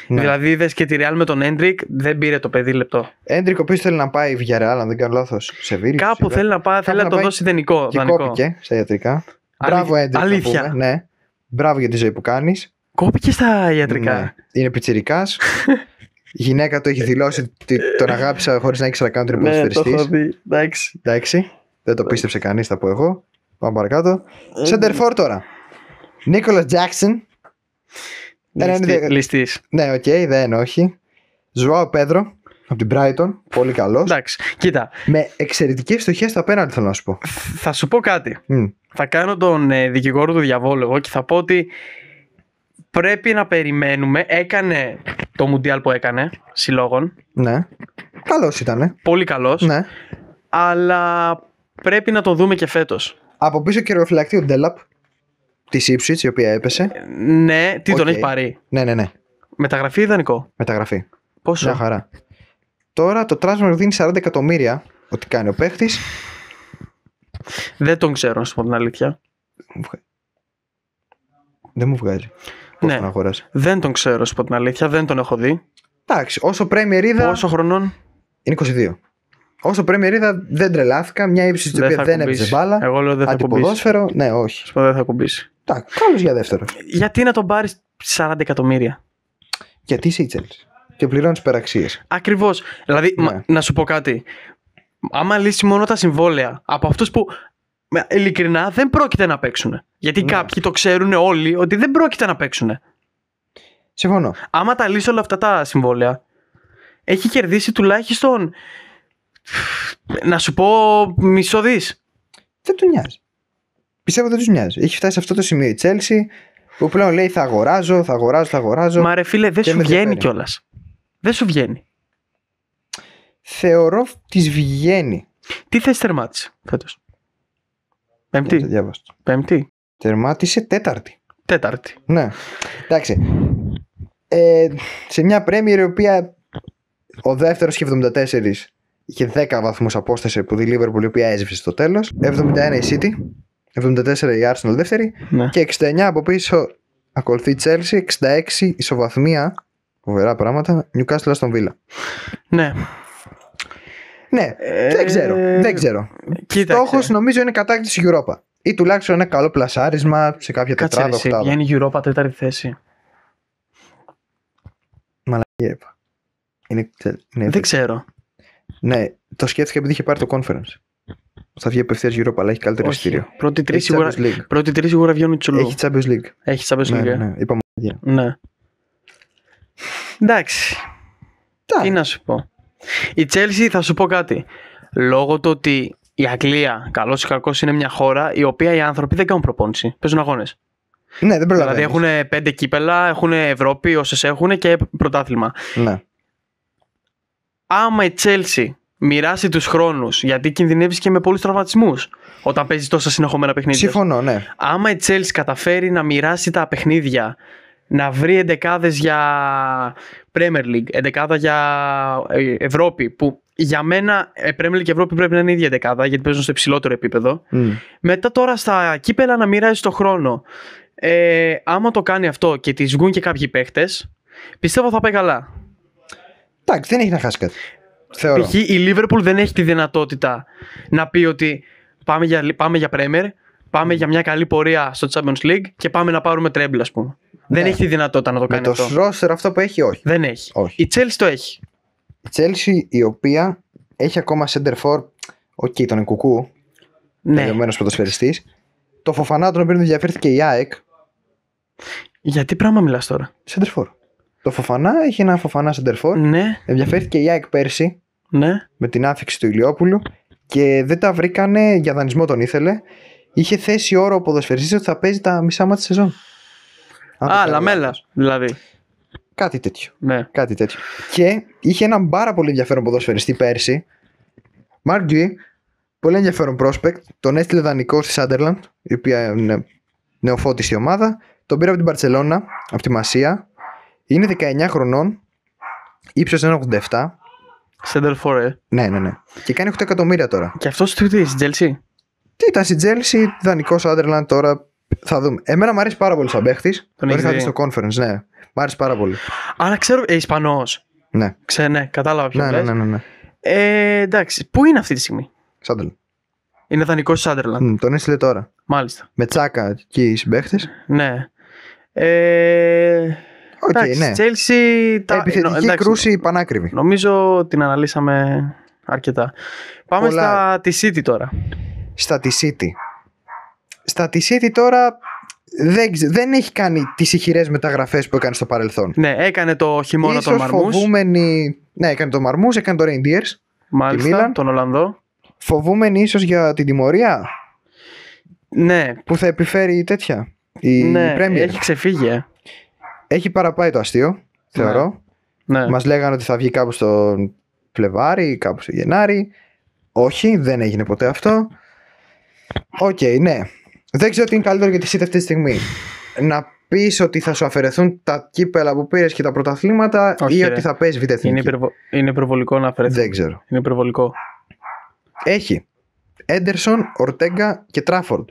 Ναι. Δηλαδή είδες και τη Real με τον Έντρικ, δεν πήρε το παιδί λεπτό. Έντρικ, ο οποίος θέλει να πάει Villarreal, αν δεν κάνω λάθος. Σεβίλη. Κάπου θέλει να πάει, θέλει να το δώσει δανεικό. Και κόπηκε στα ιατρικά. Μπράβο, Έντρικ. Αλήθεια. Ναι. Μπράβο για τη ζωή που κάνεις. Κόπηκε στα ιατρικά. Ναι. Είναι πιτσιρικάς. Η γυναίκα του έχει δηλώσει ότι τον αγάπησα χωρίς να ήξερα καν ότι είναι ποδοσφαιριστής. Ναι, το έχω δει. Εντάξει. Εντάξει. Δεν το πίστεψε κανείς, θα πω εγώ. Πάμε παρακάτω. Σεντερφόρ τώρα. Νίκολας Τζάκσον. Ληστής. Ναι, οκ, δεν όχι. Ζουάο Πέδρο από την Brighton. Πολύ καλός. Εντάξει. Κοίτα, Με εξαιρετικές στοχές στα πέναλτι, θέλω να σου πω. θα σου πω κάτι. Μμ. Θα κάνω τον δικηγόρο του διαβόλου εγώ και θα πω ότι πρέπει να περιμένουμε. Έκανε το Μουντιάλ που έκανε συλλόγων. Ναι. Καλός ήτανε. Πολύ καλός. Ναι. Αλλά πρέπει να το δούμε και φέτος. Από πίσω κυριοφυλακτή ο Ντέλαπ της Ipswich, η οποία έπεσε. Ναι, τι τον Οκ. έχει πάρει. Ναι. Μεταγραφή ή ιδανικό. Μεταγραφή. Πόσο. Μια χαρά. Τώρα το transfer δίνει 40 εκατομμύρια ότι κάνει ο παίχτης. Δεν τον ξέρω, να σου πω την αλήθεια. Δεν μου βγάζει. Πώς Ναι. τον αγοράσει. Δεν τον ξέρω, να σου πω την αλήθεια. Δεν τον έχω δει. Εντάξει, όσο Premier είδα. Πόσο χρονών. Είναι 22. Όσο Premier είδα δεν τρελάθηκα. Μια ύψη στην οποία θα δεν κουμπίσει. έπαιζε μπάλα. Εγώ λέω δεν θα κουμπίσει. Αντιποδόσφαιρο. Ναι, όχι. Σου πω δεν θα κουμπίσει. Εντάξει, καλός για δεύτερο. Γιατί να τον πάρει 40 εκατομμύρια. Γιατί είσαι η Chelsea και πληρώνεις υπεραξίες. Ακριβώς. Δηλαδή, Ναι. να σου πω κάτι. Άμα λύσει μόνο τα συμβόλαια από αυτούς που ειλικρινά δεν πρόκειται να παίξουν. Γιατί Ναι. κάποιοι το ξέρουν όλοι ότι δεν πρόκειται να παίξουν. Συμφωνώ. Άμα τα λύσει όλα αυτά τα συμβόλαια, έχει κερδίσει τουλάχιστον. Να σου πω μισό δις. Δεν του νοιάζει. Πιστεύω δεν του νοιάζει. Έχει φτάσει σε αυτό το σημείο η Chelsea που πλέον λέει θα αγοράζω. Μα ρε φίλε, δεν Και σου με βγαίνει ενδιαφέρει. κιόλας. Δεν σου βγαίνει. Θεωρώ της βγαίνει. Τι θες τερμάτισε φέτος. Πέμπτη. Διάβασα. Πέμπτη. Τερμάτισε τέταρτη. Τέταρτη. Ναι. Εντάξει. Σε μια Premier η οποία ο δεύτερος είχε 74, είχε 10 βαθμούς απόσταση από τη Liverpool η οποία έζησε στο τέλος. 71 η City, 74 η Arsenal δεύτερη Ναι. και 69 από πίσω ακολουθεί η Chelsea, 66 ισοβαθμία. Φοβερά πράγματα. Newcastle στον Villa. Ναι. Ναι, δεν ξέρω. Κοίταξε. Στόχος νομίζω είναι κατάκτηση Europa. Ή τουλάχιστον ένα καλό πλασάρισμα σε κάποια Κάτσε τετράδα, εσύ, οκτάδα. βγαίνει η Europa τέταρτη θέση. Μαλακία είπα. Είναι Δεν ξέρω. Ναι, το σκέφτηκα επειδή είχε πάρει το conference. Θα βγει απευθείας Europa, αλλά έχει καλύτερο Όχι. εισιτήριο. Πρώτοι τρεις Έχει σίγουρα, Champions League. πρώτοι τρεις σίγουρα βγαίνουν τσουλού. Έχει Champions League. Έχει Champions League. Ναι. Είπα μαλακία. Ναι. Εντάξει. Τι να σου πω. Η Chelsea θα σου πω κάτι. Λόγω του ότι η Αγγλία, καλός ή κακός, είναι μια χώρα η οποία οι άνθρωποι δεν κάνουν προπόνηση. Παίζουν αγώνες. Ναι, δεν προλαβαίνεις. Δηλαδή έχουν 5 κύπελα, έχουν Ευρώπη όσες έχουν και πρωτάθλημα. Ναι. Άμα η Chelsea μοιράσει τους χρόνους, γιατί κινδυνεύεις και με πολλούς τραυματισμούς όταν παίζει τόσα συνεχόμενα παιχνίδια. Συμφωνώ, ναι. Άμα η Chelsea καταφέρει να μοιράσει τα παιχνίδια, να βρει εντεκάδες για Premier League, εντεκάδα για Ευρώπη, που για μένα Premier League και Ευρώπη πρέπει να είναι η ίδια εντεκάδα, γιατί παίζουν στο υψηλότερο επίπεδο. Μετά τώρα στα κύπελα να μοιράζει το χρόνο. Άμα το κάνει αυτό και τη βγουν και κάποιοι παίχτες, πιστεύω θα πάει καλά. Εντάξει, δεν έχει να χάσει κάτι. Θεωρώ. Π.χ. η Liverpool δεν έχει τη δυνατότητα να πει ότι πάμε για Premier, πάμε για μια καλή πορεία στο Champions League και πάμε να πάρουμε treble, ας πούμε. Δεν έχει τη δυνατότητα να το Με κάνει το αυτό. roster αυτό που έχει, όχι. Δεν έχει. Όχι. Η Chelsea το έχει. Η Chelsea η οποία έχει ακόμα center for, τον Ενκουκού, Ναι. τελειωμένος ποδοσφαιριστής. Το Φοφανά τον οποίο ενδιαφέρθηκε η ΑΕΚ. Γιατί πράγμα μιλάς τώρα. Center for. Το Φοφανά έχει ένα Φοφανά center for. Ναι, Ενδιαφέρθηκε η ΑΕΚ πέρσι ναι. με την άφηξη του Ηλιόπουλου και δεν τα βρήκανε, για δανεισμό τον ήθελε είχε θέσει όρο ο ποδοσφαιριστής ότι θα παίζει τα μισά μάτια τη σεζόν. Λαμέλα δηλαδή. Κάτι τέτοιο. Ναι. Κάτι τέτοιο. Και είχε έναν πάρα πολύ ενδιαφέρον ποδοσφαιριστή πέρσι. Mark G. Πολύ ενδιαφέρον prospect. Τον έστειλε δανεικό στη Sunderland, η οποία είναι νεοφώτιστη ομάδα. Τον πήρε από την Μπαρτσελώνα, από τη Μασία. Είναι 19 χρονών. Ύψος 1,87. Center for. Ναι. Και κάνει 8 εκατομμύρια τώρα. Και αυτό στη Chelsea. Τι ήταν στη Chelsea, δανεικό Sunderland τώρα. Θα δούμε. Εμένα μου αρέσει πάρα πολύ σαν παίχτης. Τον είχα δει στο conference, ναι. Μ' άρεσε πάρα πολύ. Άρα ξέρω. Ισπανός. Ναι. Ναι, κατάλαβα ποιο λες. Ναι. Εντάξει. Πού είναι αυτή τη στιγμή? Sunderland. Είναι δανεικός στη Sunderland. Τον έστειλε τώρα. Μάλιστα. Με Τσάκα και οι συμπαίχτες. Ναι. Okay, ναι. Chelsea, επιθετική κρούση πανάκριβη. Νομίζω την αναλύσαμε αρκετά. Πάμε στα τη City τώρα. Στα τη City τώρα δεν έχει κάνει τις ηχηρές μεταγραφές που έκανε στο παρελθόν. Ναι, έκανε το χειμώνα ίσως τον Μαρμούς. Ναι, έκανε τον Μαρμούς, έκανε το Reindeers. Μάλιστα, τον Ολλανδό. Φοβούμενοι ίσως για την τιμωρία. Ναι. Που θα επιφέρει τέτοια η Premier. Έχει ξεφύγει. Έχει παραπάει το αστείο, θεωρώ. Ναι. Μας λέγανε ότι θα βγει κάπου στο Φλεβάρι, κάπου στο Γενάρη. Όχι, δεν έγινε ποτέ αυτό. Οκ, ναι. Δεν ξέρω τι είναι καλύτερο για τη City αυτή τη στιγμή. Να πεις ότι θα σου αφαιρεθούν τα κύπελα που πήρες και τα πρωταθλήματα, ή ότι θα παίζει β' εθνική. Είναι υπερβολικό να αφαιρεθούν. Δεν ξέρω. Είναι υπερβολικό. Έχει Έντερσον, Ορτέγκα και Τράφορντ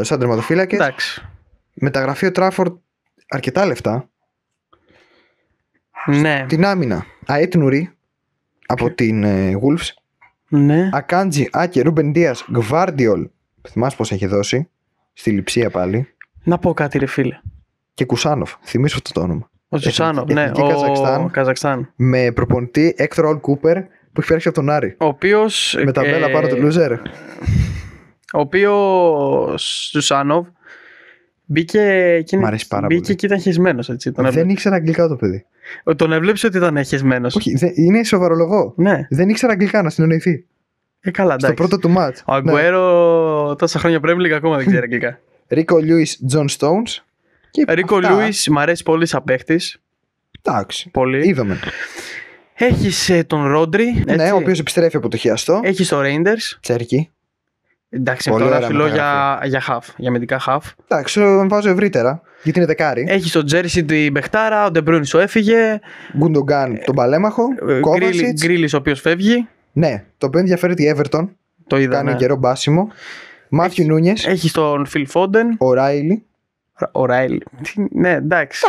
σαν τερματοφύλακες. Εντάξει. Μεταγραφεί ο Τράφορντ αρκετά λεφτά. Ναι. Την άμυνα Αέτ Νουρί από την Wolves. Ναι. Ακάντζι, Άκε, Ρούμπεν Ντίας, Γκβάρντιολ. Θυμάσαι πως έχει δώσει. Στη Λειψία πάλι. Να πω κάτι, ρε φίλε. Και Κουσάνοφ. Θυμίσω αυτό το όνομα. Ο Τσουσάνοφ, ναι. Ο Καζακστάν. Με προπονητή Έκτορ Ολ Κούπερ που έχει φέρξει από τον Άρη. Ο οποίος. Με τα μπέλα πάνω του Λούζερ. Ο οποίος Τσουσάνοφ μπήκε και ήταν χεσμένος. Δεν ήξερα αγγλικά το παιδί. Τον έβλεψε ότι ήταν χεσμένος. Όχι, είναι σοβαρολογό. Ναι. Δεν ήξερα αγγλικά να συνεννοηθεί. Καλά, εντάξει. Στο πρώτο του μάτς. Ο Αγκουέρο τόσα χρόνια Premier League ακόμα δεν ξέρει αγγλικά. Ρίκο Λιούις, Τζον Στόουνς. Ρίκο Λιούις μ' αρέσει πολύ σαν παίχτης. Εντάξει. Πολύ. Είδαμε. Έχεις τον Ρόντρι. Ναι, ο οποίος επιστρέφει από το χιαστό. Έχεις το Rangers. Τσέρκι. Εντάξει, αυτό είναι φιλό για half, για αμυντικά half. Εντάξει, τον βάζω ευρύτερα, γιατί είναι δεκάρι. Έχεις τον Τζέρσι την Μπεχτάρα, ο Ντεμπρούιν σου έφυγε. Γκουντογκάν τον Παλέμαχο. Κόβασιτς. Γκρίλις ο οποίος φεύγει. Ναι, το οποίο ενδιαφέρει η Everton. Το είδα. Κάνει καιρό μπάσιμο. Μάθιου Νούνιες. Έχεις τον Φιλ Φόντεν. Ο Ράιλι. Ναι, εντάξει.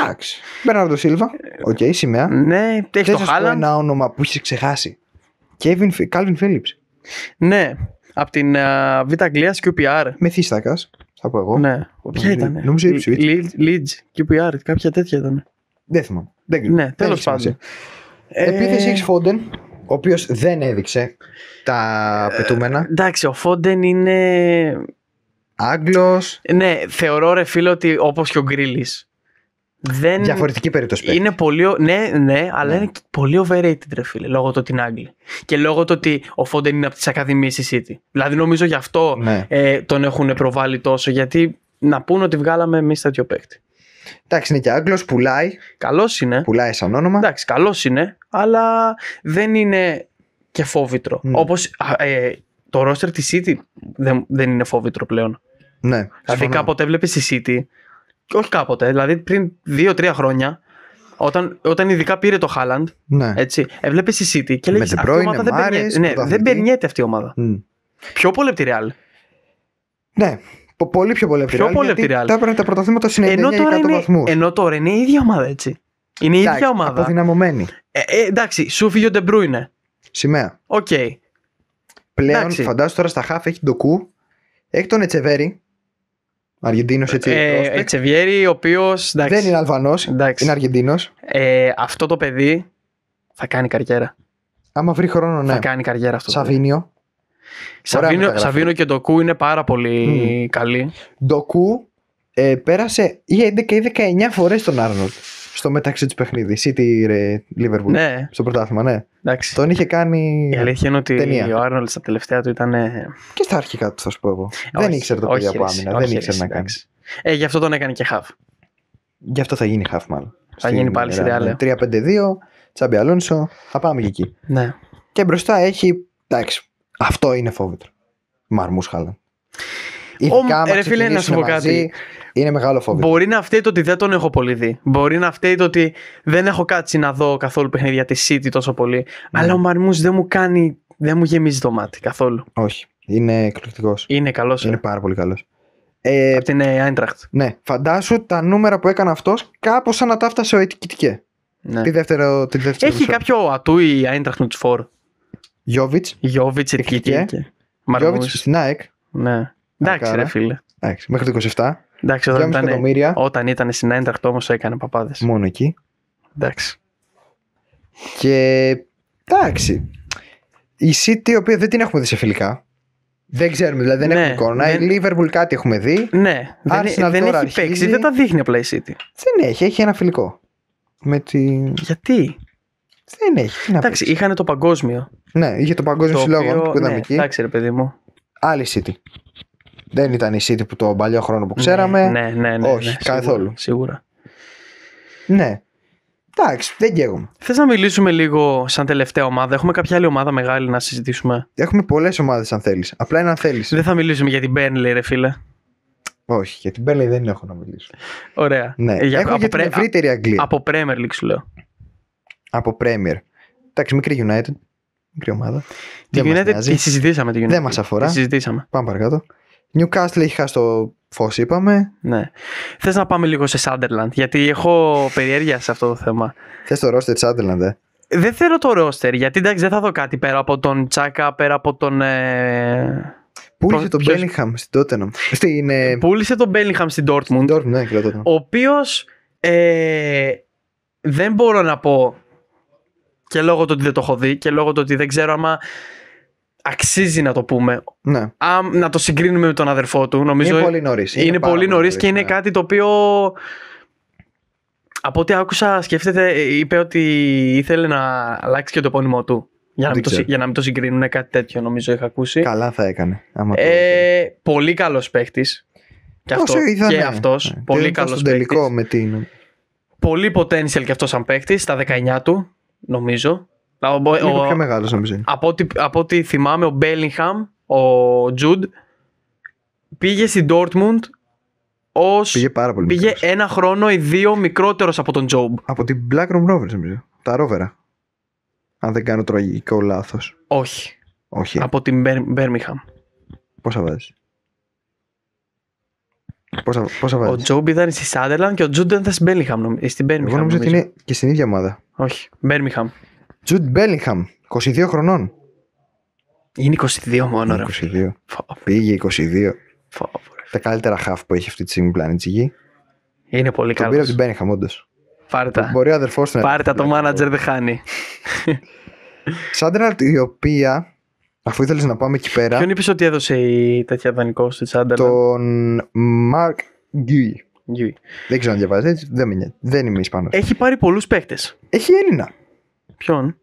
Μπέρναρντο Σίλβα. Οκ, σημαία. Ναι, έχεις τον Χάλαντ. Ένα όνομα που έχεις ξεχάσει. Κάλβιν Φίλιπς. Ναι, από την Β' Αγγλίας QPR. Μεθύστακας, θα πω εγώ. Ναι, ποια ήταν. Νομίζω Leeds, QPR, κάποια τέτοια ήταν. Δεν θυμάμαι. Ναι, τέλος πάντων. Επίθεση έχεις Φόντεν, ο οποίος δεν έδειξε τα απαιτούμενα. Εντάξει, ο Φόντεν είναι Άγγλος. Ναι, θεωρώ ρε φίλε ότι όπως και ο Γκρίλις. Διαφορετική περίπτωση. Είναι πολύ, ναι, αλλά είναι πολύ overrated ρε φίλε, λόγω του ότι είναι Άγγλοι. Και λόγω του ότι ο Φόντεν είναι από τις Ακαδημίες στη City. Δηλαδή νομίζω γι' αυτό τον έχουν προβάλει τόσο, γιατί να πούνε ότι βγάλαμε εμείς τέτοιο παίκτη. Εντάξει, είναι και Άγγλος, πουλάει. Καλός είναι. Πουλάει σαν όνομα. Εντάξει, καλός είναι, αλλά δεν είναι και φόβητρο. Όπως το roster της City δεν είναι φόβητρο πλέον. Ναι. Δηλαδή κάποτε έβλεπες τη City, και όχι κάποτε, δηλαδή πριν 2-3 χρόνια, όταν ειδικά πήρε το Haaland, έτσι, έβλεπες τη City και λέγεις αυτή η ομάδα δεν περνιέται αυτή η ομάδα. Πιο πολύ από τη Real. Ναι. Πολύ πιο πολύ από τη Real. Τα έπαιρνε τα πρωταθλήματα στους 99 βαθμούς. Ενώ τώρα είναι η ίδια ομάδα, έτσι. Είναι η ίδια ομάδα. Αποδυναμωμένη. Εντάξει, σου φύγει ο De Bruyne. Σημαία. Οκ. Πλέον φαντάζομαι τώρα στα χαφ έχει Ντοκού, έχει τον Ετσεβέρι. Αργεντίνος, έτσι. Ετσεβιέρι, ο οποίος. Δεν είναι Αλβανός, είναι Αργεντίνος. Αυτό το παιδί θα κάνει καριέρα. Άμα βρει χρόνο, ναι. Θα κάνει καριέρα αυτό. Σαβίνιο. Σαβίνιο και Ντοκού είναι πάρα πολύ καλοί. Ντοκού πέρασε ή 11 ή 19 φορές τον Άρνολτ στο μεταξύ του παιχνίδι. City Liverpool. Ναι, Στο πρωτάθλημα, ναι. εντάξει. Τον είχε κάνει. Η αλήθεια είναι ότι ταινία. ο Άρνολντ στα τελευταία του ήταν. Και στα αρχικά του, θα σου πω εγώ. Δεν ήξερε το παιδί από άμυνα. Δεν ήξερε να κάνει. Γι' αυτό τον έκανε και half. Γι' αυτό θα γίνει half, μάλλον. Θα γίνει πάλι στη Real. 3-5-2, Τσάμπι Αλόνσο. Θα πάμε και εκεί. Ναι. Και μπροστά έχει. Εντάξει, αυτό είναι φόβητρο. Μαρμού Χάλαντ. Ρε φίλε, να σου πω κάτι. Είναι μεγάλο φόβητρο. Μπορεί να φταίει το ότι δεν τον έχω πολύ δει. Μπορεί να φταίει το ότι δεν έχω κάτσει να δω καθόλου παιχνίδια τη City τόσο πολύ. Αλλά ο Μαρμούς δεν μου γεμίζει το μάτι καθόλου. Όχι. Είναι εκπληκτικός. Είναι καλός. Είναι πάρα πολύ καλός. Από την Eintracht. Ναι. Φαντάσου τα νούμερα που έκανε αυτός κάπως σαν να τα έφτασε ο Ετικητικέ. Ναι. Τη δεύτερη Έχει κάποιο ατού η Eintracht με τους φορ. Γιόβιτς. Γιόβιτς, Ετικητικέ. Γιόβιτς στην ΑΕΚ. Ναι. Εντάξει, ρε φίλε. Εντάξει, μέχρι το 27. Εντάξει, όταν ήταν στην Eintracht όμως έκανε παπάδες. Μόνο εκεί. Εντάξει. Και εντάξει. Η City, η οποία δεν την έχουμε δει σε φιλικά. Δεν ξέρουμε, δηλαδή δεν έχουμε εικόνα. Η Liverpool κάτι έχουμε δει. Ναι, δεν έχει παίξει, δεν τα δείχνει απλά η City. Δεν έχει ένα φιλικό. Γιατί? Δεν έχει. Εντάξει, είχαν το παγκόσμιο. Ναι, είχε το παγκόσμιο συλλόγο που είδαμε εκεί. Εντάξει, ρε παιδί μου. Άλλη City. Δεν ήταν η City που το παλιό χρόνο που ξέραμε. Ναι. Όχι, καθόλου. Σίγουρα. Ναι. Εντάξει, δεν καίγομαι. Θες να μιλήσουμε λίγο σαν τελευταία ομάδα? Έχουμε κάποια άλλη ομάδα μεγάλη να συζητήσουμε? Έχουμε πολλές ομάδες αν θέλεις. Απλά είναι αν θέλεις. Δεν θα μιλήσουμε για την Burnley, ρε φίλε. Όχι, για την Burnley δεν έχω να μιλήσω. Ωραία. Ναι. Έχω για την ευρύτερη Αγγλία. Από Premier League σου λέω. Από Premier. Εντάξει, μικρή United. Μικρή ομάδα. Τη United τη συζητήσαμε. Τη United. Δεν μας αφορά. Τη συζητήσαμε. Πάμε παρακάτω. Newcastle έχει χάσει το φως, είπαμε. Ναι. Θες να πάμε λίγο σε Sunderland? Γιατί έχω περιέργεια σε αυτό το θέμα. Θες το roster της Sunderland, Δεν θέλω το roster, γιατί εντάξει δεν θα δω κάτι πέρα από τον Τσάκα, πέρα από τον... Πούλησε τον Bellingham στην Tottenham. Πούλησε τον Bellingham στην Dortmund. Ναι, ο οποίος δεν μπορώ να πω, και λόγω του ότι δεν το έχω δει και λόγω του ότι δεν ξέρω άμα αξίζει να το πούμε. Ναι. Να το συγκρίνουμε με τον αδερφό του. Νομίζω είναι πολύ νωρίς. Είναι πολύ νωρίς και είναι κάτι το οποίο... Από ό,τι άκουσα, είπε ότι ήθελε να αλλάξει και το επώνυμό του. Για να μην το συγκρίνουν, κάτι τέτοιο νομίζω είχα ακούσει. Καλά θα έκανε. Πολύ καλός παίχτης. Και αυτός. Πολύ καλός παίχτης. Πολύ potential και αυτός σαν παίχτης. Στα 19 του, νομίζω. Λίγο πιο μεγάλος νομίζω. Από ό,τι θυμάμαι, ο Bellingham, ο Jude, πήγε στην Dortmund. Πήγε πάρα πολύ πήγε μικρός. Ένα χρόνο ή δύο μικρότερος από τον Job. Από την Blackroom Rovers νομίζω. Τα Rovera. Αν δεν κάνω τραγικό λάθος. Όχι. Από την Birmingham. Πόσα βάζεις? Πόσα βάζεις? Ο Job ήταν στη Sunderland και ο Jude ήταν στην Birmingham. Εγώ νομίζω ότι είναι και στην ίδια ομάδα. Όχι. Birmingham. Jude Bellingham. 22 χρονών. Είναι 22 μόνο. 22. Πήγε 22. Τα καλύτερα half που έχει αυτή τη στιγμή πλάνη τη γη. Είναι πολύ καλό. Τον πήρε από την Bellingham, όντως. Πάρε τα. Μπορεί ο αδερφός του. Πάρε τα, το manager δεν χάνει. Sunderland, η οποία, αφού ήθελες να πάμε εκεί πέρα. Ποιον είπες ότι έδωσε η τέτοια δανεικό στη Sunderland? Τον Mark Guy. Δεν ξέρω αν διαβάζει έτσι. Δεν είμαι Ισπανός. Έχει πάρει πολλούς παίκτες. Έχει Έλληνα. Ποιον?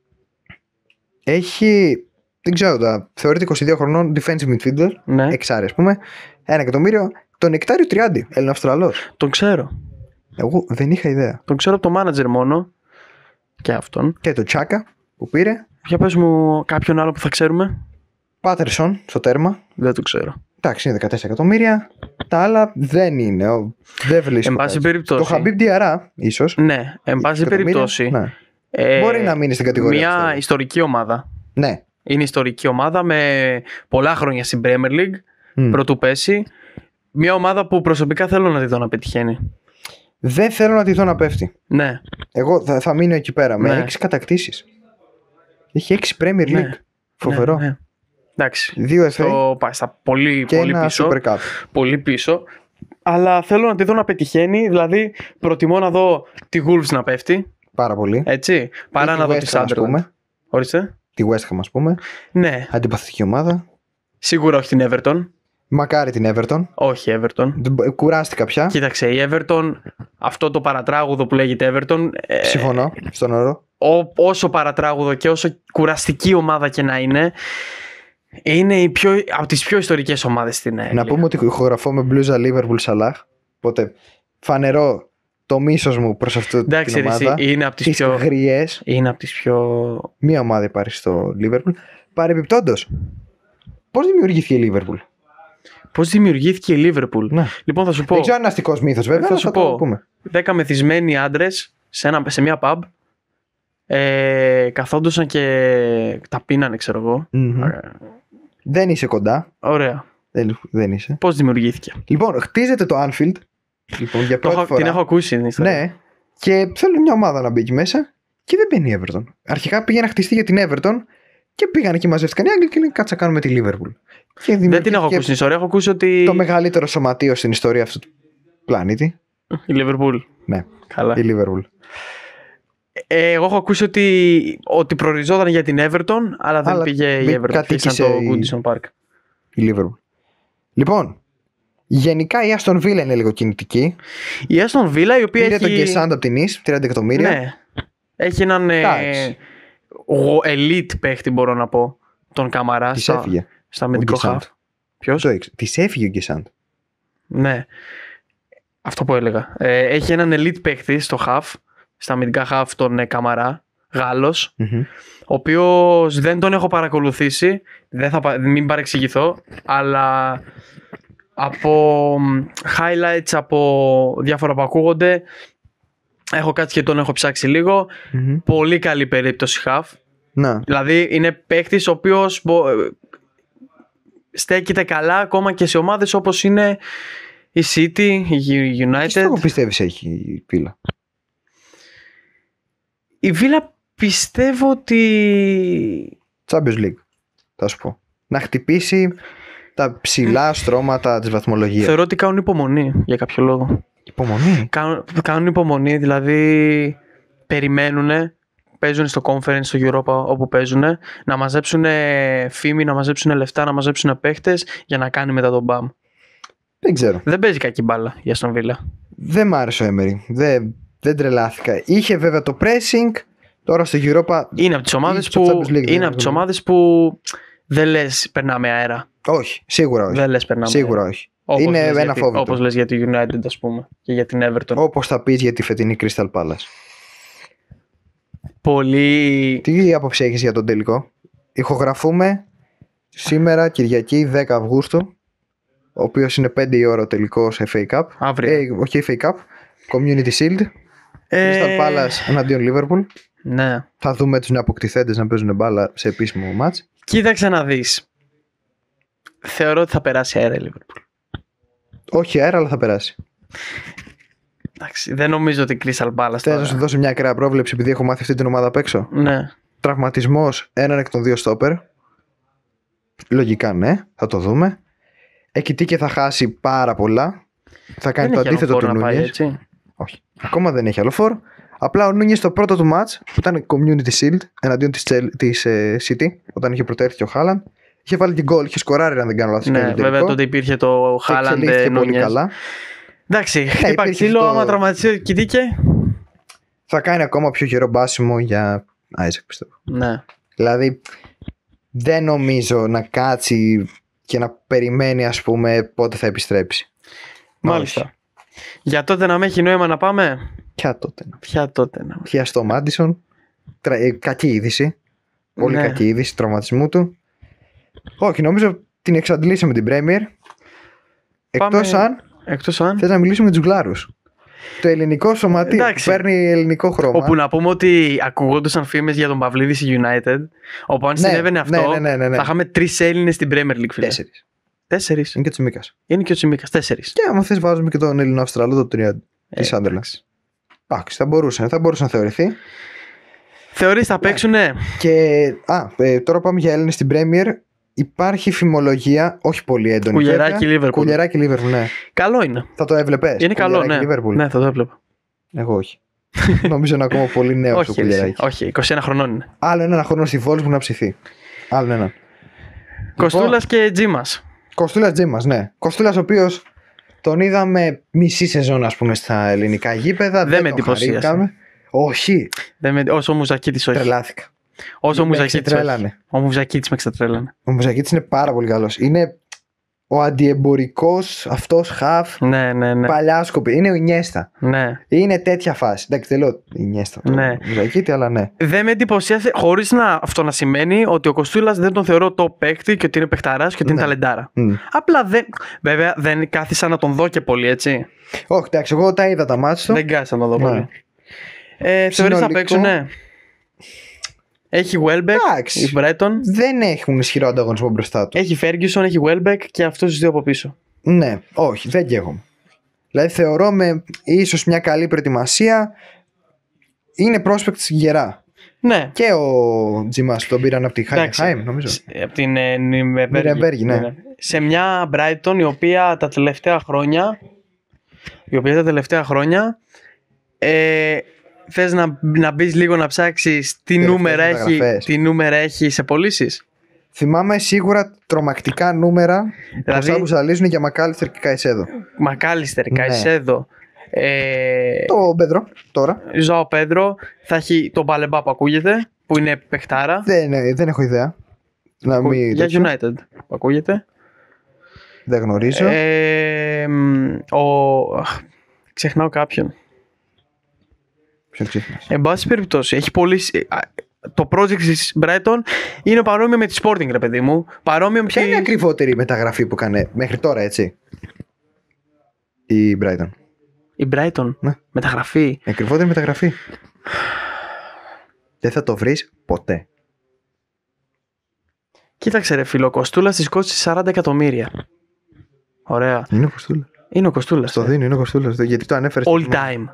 Έχει. Δεν ξέρω τώρα. Θεωρείται 22 χρονών defensive midfielder. Ναι. Εξάρι, ας πούμε. 1 εκατομμύριο. Τον Νεκτάριο Τριάντη. Έλληνα-Αυστραλός. Τον ξέρω. Εγώ δεν είχα ιδέα. Τον ξέρω από το manager μόνο. Και αυτόν. Και το Τσάκα που πήρε. Για πες μου κάποιον άλλο που θα ξέρουμε. Πάτερσον στο τέρμα. Δεν το ξέρω. Εντάξει, είναι 14 εκατομμύρια. Τα άλλα δεν είναι. Δεν βρίσκω. Εν πάση περιπτώσει. Το Χαμπίμπ Διαρά, ίσως. Ναι, εν πάση περιπτώσει. Ναι. Μπορεί να μείνει στην κατηγορία. Μια πιστεύω. ιστορική ομάδα. Ναι. Είναι ιστορική ομάδα με πολλά χρόνια στην Premier League. Πρωτού πέσει. Μια ομάδα που προσωπικά θέλω να τη δω να πετυχαίνει. Δεν θέλω να τη δω να πέφτει. Ναι. Εγώ θα μείνω εκεί πέρα με 6 κατακτήσεις. Έχει 6 Premier League. Ναι. Φοβερό. Ναι. Εντάξει. 2 FA. Πάει στα πολύ, και πολύ ένα πίσω. Super Cup. Πολύ πίσω. Αλλά θέλω να τη δω να πετυχαίνει. Δηλαδή, προτιμώ να δω τη Wolves να πέφτει. Πάρα πολύ. Έτσι. Παρά να δω τη Sunderland. Ορίστε. Τη West Ham, ας πούμε. Ναι. Αντιπαθητική ομάδα. Σίγουρα όχι την Everton. Μακάρι την Everton. Όχι Everton. Κουράστηκα πια. Κοίταξε, η Everton, αυτό το παρατράγουδο που λέγεται Everton. Συμφωνώ στον όρο. Όσο παρατράγουδο και όσο κουραστική ομάδα και να είναι από τις πιο ιστορικές ομάδες στην Ελλάδα. Να πούμε ότι ηχογραφώ με μπλούζα Liverpool Salah. Οπότε φανερώ το μίσος μου προς αυτή την ομάδα. Είναι από τις πιο γριές. Είναι από τις πιο... Μία ομάδα υπάρχει στο Liverpool. Παρεμπιπτόντως, πώς δημιουργήθηκε η Liverpool? Πώς δημιουργήθηκε η Liverpool? Ναι. Λοιπόν, θα σου πω. Δεν ξέρω αν είναι αστικός μύθος, βέβαια. Θα σου πω. Πούμε. 10 μεθυσμένοι άντρες σε μια pub. Καθόντουσαν και τα πίνανε, ξέρω εγώ. Δεν είσαι κοντά. Ωραία. Δεν είσαι. Πώς δημιουργήθηκε? Λοιπόν, χτίζεται το Anfield. Λοιπόν, για πρώτη φορά. Την έχω ακούσει την ιστορία. Ναι. Και θέλουν μια ομάδα να μπει εκεί μέσα και δεν μπαίνει η Everton. Αρχικά πήγε να χτιστεί για την Everton και πήγαν εκεί, μαζεύτηκαν οι Άγγλοι και λένε κάτσα κάνουμε τη Liverpool. Δεν την έχω ακούσει την ιστορία. Έχω ακούσει ότι. Το μεγαλύτερο σωματείο στην ιστορία αυτού του πλανήτη. Η Liverpool. Ναι. Καλά. Η Liverpool. Εγώ έχω ακούσει ότι προοριζόταν για την Everton, αλλά δεν πήγε η Everton. Κατοίκησε το Goodison Park. Η Liverpool. Λοιπόν, γενικά η Aston Villa είναι λίγο κινητική. Η Aston Villa, η οποία πήρε έχει... τον Γκεσάντ από την Nice, 30 εκατομμύρια. Ναι. Έχει έναν elite παίχτη, μπορώ να πω, τον Καμαρά. Της έφυγε. Στα αμυντικό χαφ. Ποιος? Της έφυγε ο Γκεσάντ. Ναι. Αυτό που έλεγα. Έχει έναν elite παίχτη στο χαφ, στα αμυντικά χαφ, τον Καμαρά, Γάλλος, ο οποίος δεν τον έχω παρακολουθήσει, μην παρεξηγηθώ, αλλά από highlights, από διάφορα που ακούγονται, έχω κάτσει και τον έχω ψάξει λίγο. Πολύ καλή περίπτωση χαφ. Να. Δηλαδή είναι παίχτης ο οποίος στέκεται καλά ακόμα και σε ομάδες όπως είναι η City, η United. Τι στόχο πιστεύεις έχει η Villa? Η Villa πιστεύω ότι... Champions League, θα σου πω. Να χτυπήσει τα ψηλά στρώματα της βαθμολογίας. Θεωρώ ότι κάνουν υπομονή για κάποιο λόγο. Υπομονή? Κάνουν υπομονή, δηλαδή περιμένουν, παίζουν στο Conference, στο Europa όπου παίζουν, να μαζέψουν φήμη, να μαζέψουν λεφτά, να μαζέψουν παίχτες για να κάνει μετά τον μπαμ. Δεν ξέρω. Δεν παίζει κακή μπάλα για Aston Villa. Δεν μ' άρεσε ο Emery. Δεν τρελάθηκα. Είχε βέβαια το pressing. Τώρα στο Europa. Είναι από τις ομάδες που δεν λες περνάμε αέρα. Όχι, σίγουρα όχι. Δεν λες περνάμε σίγουρα αέρα. όχι. Είναι ένα φόβο. Όπως λες για τη United, ας πούμε, και για την Everton. Όπως θα πεις για τη φετινή Crystal Palace. Πολύ. Τι άποψη έχεις για τον τελικό? Ηχογραφούμε σήμερα Κυριακή 10 Αυγούστου, ο οποίος είναι 5 η ώρα ο τελικός FA Cup. Αύριο. Όχι FA Cup, Community Shield. Crystal Palace εναντίον Liverpool. Ναι. Θα δούμε τους νεοαποκτηθέντες να παίζουν μπάλα σε επίσημο μάτς. Κοίταξε να δεις. Θεωρώ ότι θα περάσει αέρα η Liverpool. Όχι αέρα, αλλά θα περάσει. Εντάξει, δεν νομίζω ότι η Crystal Palace. Θες να σου δώσω μια ακραία πρόβλεψη επειδή έχω μάθει αυτή την ομάδα απ' έξω? Ναι. Τραυματισμός έναν εκ των δύο στόπερ. Λογικά ναι, θα το δούμε. Εκητίκε θα χάσει πάρα πολλά. Θα κάνει το αντίθετο του Νούνιες. Όχι, ακόμα δεν έχει άλλο φόρ. Απλά ο Νούνιες στο πρώτο του μάτς, που ήταν Community Shield εναντίον της City, όταν είχε πρωτέρθει ο Χάλαντ, είχε βάλει την γκολ, είχε σκοράρει αν δεν κάνω λάθος. Ναι, βέβαια τότε υπήρχε το Χάλαντ. Πολύ καλά. Εντάξει, χτύπα ξύλο, άμα τραυματιστεί ο Εκητίκε. Θα κάνει ακόμα πιο γερό μπάσιμο για Άιζακ, πιστεύω. Ναι. Δηλαδή δεν νομίζω να κάτσει και να περιμένει, ας πούμε, πότε θα επιστρέψει. Μάλιστα. Όχι. Για τότε να με έχει νόημα να πάμε. Ποια τότε. Ποια στο Μάντισον. Κακή είδηση. Πολύ κακή είδηση τραυματισμού του. Όχι, νομίζω την εξαντλήσαμε την Premier. Εκτός αν θες να μιλήσουμε με τους Γλάρους. Το ελληνικό σωματείο που παίρνει ελληνικό χρώμα. Όπου να πούμε ότι ακούγονταν φήμες για τον Παυλίδη στη United. Όπου αν συνέβαινε αυτό, θα είχαμε 3 Έλληνες στην Premier League. 4. Είναι και ο Τσιμίκας. 4. Και άμα θες βάζουμε και τον Έλληνο Αυστραλό, το 3 της Sunderland. Εντάξει, θα μπορούσε να θεωρηθεί. Θεωρείς θα παίξουνε? Και τώρα πάμε για Έλληνες στην Premier. Υπάρχει φημολογία, όχι πολύ έντονη. Κουλιεράκι Liverpool, ναι. Καλό είναι. Θα το έβλεπες? Είναι καλό, ναι. Ναι, θα το έβλεπα. Εγώ όχι. Νομίζω είναι ακόμα πολύ νέο το Κουλιεράκι. Όχι, 21 χρονών είναι. Άλλο ένα χρόνο στη Wolfsburg να ψηθεί. Άλλο ένα. Κοστούλας και Τζίμας. Κοστούλας Τζίμας, ναι. Κοστούλας ο οποίος τον είδαμε μισή σεζόν, ας πούμε, στα ελληνικά γήπεδα. Δεν με εντυπωσίασε. Όχι. Όσο ο Μουζακίτης όχι. Τρελάθηκα. Όσο ο Μουζακίτης όχι. Τρέλανε. Ο Μουζακίτης με ξετρέλανε. Ο Μουζακίτης είναι πάρα πολύ καλός. Είναι ο αντιεμπορικός αυτός χαφ. Ναι. Παλιάσκοπη. Είναι ο Ινιέστα. Ναι. Είναι τέτοια φάση. Εντάξει, δεν λέω Ινιέστα. Ναι. Μουζακίτη, αλλά ναι. Δεν με εντυπωσίασε, χωρίς αυτό να σημαίνει ότι ο Κοστούλας δεν τον θεωρώ top παίκτη και ότι είναι παιχταράς και ότι είναι ταλεντάρα. Απλά βέβαια δεν κάθισα να τον δω και πολύ, έτσι. Όχι, εντάξει, εγώ τα είδα τα μάτια του. Δεν κάθισα να τον δω πολύ. Θεωρείς να παίξουν, ναι. Έχει Welbeck, η Brighton. Δεν έχουν ισχυρό ανταγωνισμό μπροστά του. Έχει Ferguson, έχει Welbeck και αυτούς τους δύο από πίσω. Ναι, όχι, δεν καίγομαι. Δηλαδή θεωρώ με ίσως μια καλή προετοιμασία είναι prospect γερά. Ναι. Και ο Τζιμάς τον πήραν από τη Heidenheim, νομίζω. Από την Νιρεμβέργη. Ναι. Σε μια Brighton η οποία τα τελευταία χρόνια θες να μπεις λίγο να ψάξεις τι νούμερα έχει σε πωλήσεις. Θυμάμαι σίγουρα τρομακτικά νούμερα δηλαδή, που ζαλίζουν για Μακάλιστερ και Καϊσέδο. Καϊσέδο. Το Πέντρο τώρα. Ζωάο Πέντρο. Θα έχει τον Μπαλεμπά που ακούγεται, που είναι παιχτάρα. Δεν έχω ιδέα. Για United που ακούγεται. Δεν γνωρίζω. Ξεχνάω κάποιον. Ποιον ξεχνάς? Εν πάση περιπτώσει, έχει πωλήσει. Το project της Brighton είναι παρόμοιο με τη Sporting, ρε παιδί μου. Ποια είναι η ακριβότερη μεταγραφή που έκανε μέχρι τώρα, έτσι? Η Brighton. Η Brighton. Ναι. Μεταγραφή. Η ακριβότερη μεταγραφή. Δεν θα το βρεις ποτέ. Κοίταξε ρε φίλο, ο Κοστούλας της κόστησε 40 εκατομμύρια. Ωραία. Είναι ο Κοστούλας. Είναι ο Κοστούλας. Το δίνει, είναι ο Κοστούλας. Γιατί το ανέφερε. All time.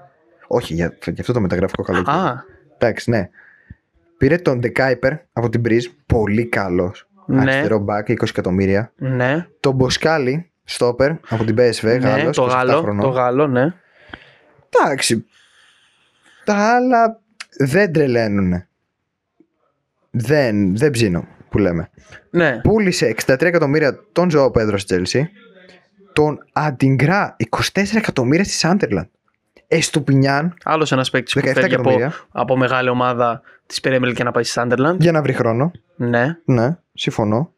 Όχι, για αυτό το μεταγραφικό καλοκαίρι. Α. Εντάξει, ναι. Πήρε τον Ντεκάιπερ από την Μπριζ, πολύ καλός. Ναι. Αριστερό μπακ, 20 εκατομμύρια. Ναι. Τον Μποσκάλι, στόπερ από την PSV, Ναι, Γάλλος, το Γάλλο, ναι. Εντάξει. Τα άλλα δεν τρελαίνουνε. Δεν ψήνω που λέμε. Ναι. Πούλησε 63 εκατομμύρια τον Ζωάο Πέδρο στη Chelsea. Τον Αντιγκρά 24 εκατομμύρια στη Σάντερλαντ. Εστουπινιάν. Άλλος ένας παίκτης που φεύγει από μεγάλη ομάδα της Premier League και να πάει στη Sunderland. Για να βρει χρόνο. Ναι. Ναι, συμφωνώ.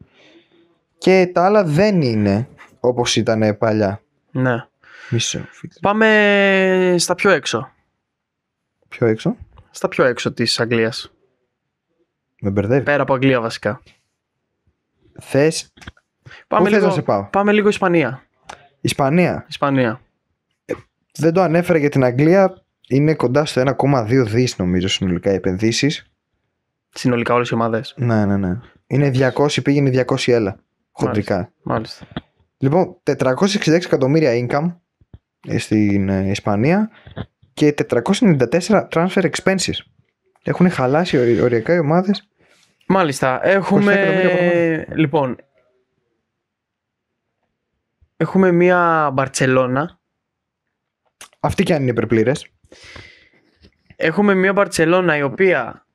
Και τα άλλα δεν είναι όπως ήταν παλιά. Ναι. Μισό. Πάμε στα πιο έξω. Πιο έξω? Στα πιο έξω της Αγγλίας. Με μπερδεύει. Πέρα από Αγγλία βασικά. Θες. Πού θες να σε πάω? Πάμε λίγο Ισπανία. Ισπανία. Δεν το ανέφερα για την Αγγλία. Είναι κοντά στο 1,2 δις νομίζω συνολικά οι επενδύσεις. Συνολικά όλες οι ομάδες. Ναι. Είναι 200, πήγαινε 200 έλα. Χοντρικά. Μάλιστα. Λοιπόν, 466 εκατομμύρια income στην Ισπανία και 494 transfer expenses. Έχουν χαλάσει οριακά οι ομάδες. Μάλιστα. Λοιπόν, έχουμε μία Μπαρτσελώνα. Αυτή κι αν είναι υπερπλήρες. Έχουμε μία Μπαρτσελώνα η οποία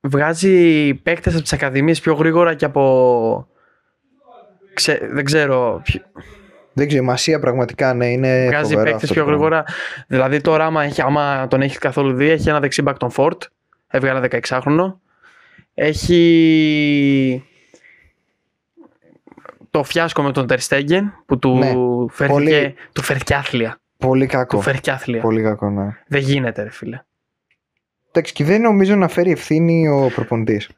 βγάζει παίκτες από τις ακαδημίες πιο γρήγορα και από... Δεν ξέρω, η Μασία πραγματικά ναι, είναι βγάζει παίκτες πιο γρήγορα. Δηλαδή τώρα άμα τον έχει καθόλου δει, έχει ένα δεξί μπακ τον Φόρτ. Έβγαλε 16χρονο. Έχει το φιάσκο με τον Ter Stegen που του φέρθηκε άθλια. Πολύ κακό. Του φέρθηκε άθλια. Πολύ κακό, ναι. Δεν γίνεται ρε φίλε. Εντάξει, και δεν νομίζω να φέρει ευθύνη ο προπονητής.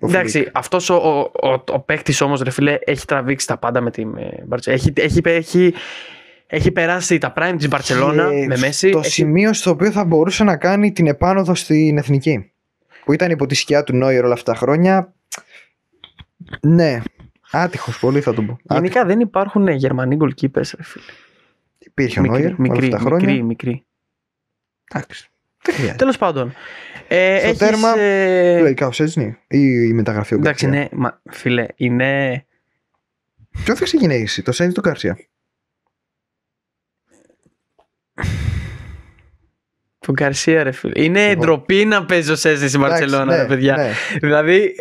Εντάξει, αυτός ο παίκτης όμως ρε φίλε έχει τραβήξει τα πάντα με την Μπαρτσελώνα. Έχει περάσει τα prime της Μπαρτσελώνα με Μέση. Το σημείο στο οποίο θα μπορούσε να κάνει την επάνωδο στην εθνική. Που ήταν υπό τη σκιά του Νόιερ όλα αυτά τα χρόνια. Ναι. Άτυχος πολύ θα το πω. Γενικά δεν υπάρχουν Γερμανοί goalkeepers ρε φίλε. Υπήρχε ο Νόιερ όλα αυτά τα χρόνια. Μικρή. Εντάξει. Δεν χρειάζεται. Τέλος πάντων. Στο τέρμα. Λογικά ο Σέτσνη ή η μεταγραφή. Εντάξει, ναι, φίλε, είναι. Ποιο θα ξεκινήσει, το Σέτσνη ή το Γκαρσία? Το Γκαρσία, ρε φίλε. Είναι ντροπή να παίζει ο Σέτσνη στην Μπαρτσελώνα, ρε παιδιά. Ναι. Δηλαδή.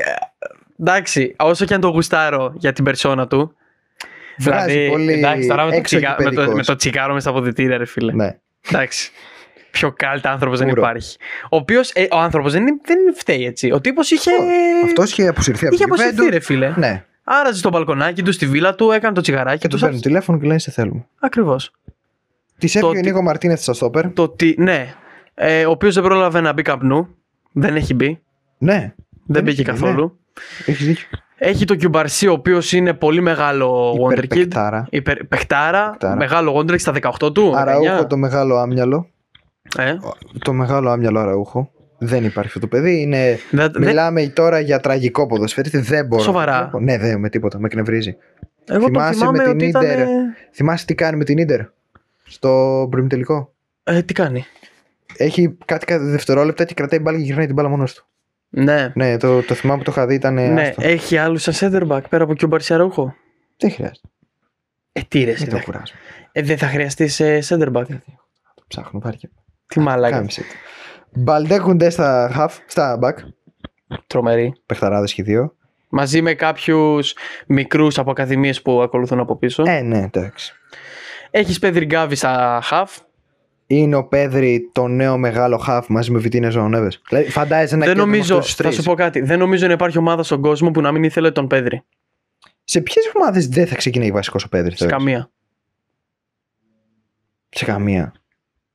Εντάξει, όσο και αν το γουστάρω για την περσόνα του. Βγάζει πολύ εντάξει, τώρα εξωγηπαιδικός. με το τσιγάρο μέσα στα αποδυτήρια, ρε φίλε. Ναι. Εντάξει. Πιο κάλτα άνθρωπος δεν Ούρο. υπάρχει. Ο άνθρωπος δεν φταίει έτσι. Ο τύπος είχε. Αυτός είχε αποσυρθεί από Είχε την αποσυρθεί, Juventus. ρε φίλε. Ναι. Άραζε στο μπαλκονάκι του, στη βίλα του, έκανε το τσιγαράκι Και του. του παίρνουν τηλέφωνο και λένε σε θέλουμε. Ακριβώς. Τη έφυγε ο ότι- Νίκο Μαρτίνεθ στο στόπερ. Το ότι. Ναι. Ο οποίος δεν πρόλαβε να μπει καπνού. Δεν έχει μπει. Ναι. Δεν μπήκε έχει μπει, καθόλου. Έχεις δίκιο. Έχει το Κιουμπαρσί, ο οποίος είναι πολύ μεγάλο wonderkid. Υπερπαικτάρα. Παιχτάρα. Μεγάλο wonderkid στα 18 του. Αραούχο 19. το μεγάλο άμυαλο. Ε. Το μεγάλο άμυαλο Αραούχο. Δεν υπάρχει αυτό το παιδί. Είναι... Δεν- Μιλάμε τώρα για τραγικό ποδοσφαιριστή. Δεν μπορώ. Σοβαρά? να το βλέπω. Ναι, δεν με τίποτα. Με εκνευρίζει. Εγώ τον Θυμάσαι θυμάμαι με την ότι ήταν. Ίντερ. Θυμάσαι τι κάνει με την Ίντερ στο προημιτελικό. Τι κάνει. Έχει κάτι δευτερόλεπτα και κρατάει μπάλα και γυρνάει την μπάλα μόνος του. Ναι. Ναι, το θυμάμαι που το είχα δει. Ήταν. Ναι, άστο. έχει άλλου σαν center back πέρα από Κιουμπαρσί Αραούχο. Δεν χρειάζεται. Τι ρε, Δεν το κουράζω. δεν θα χρειαστεί center back. Το ψάχνω, πάρει και. Τι μαλάκα. Κάμισε το. Μπαλντέκουντε στα half, στα back. Τρομερή. Πεχταράδες και οι δύο. Μαζί με κάποιους μικρούς από ακαδημίες που ακολουθούν από πίσω. Ναι, εντάξει. Έχεις Πέδρη Γκάβι στα half. Είναι ο Πέδρη το νέο μεγάλο half μαζί με Βιτίνε Ζωονέβες. Δηλαδή, φαντάζεσαι να Δεν κερδίσει νομίζω, αυτούς τους θα τρεις. σου πω κάτι. Δεν νομίζω να υπάρχει ομάδα στον κόσμο που να μην ήθελε τον Πέδρη. Σε ποιες ομάδες δεν θα ξεκινάει βασικός ο Πέδρη? Σε καμία. Σε καμία.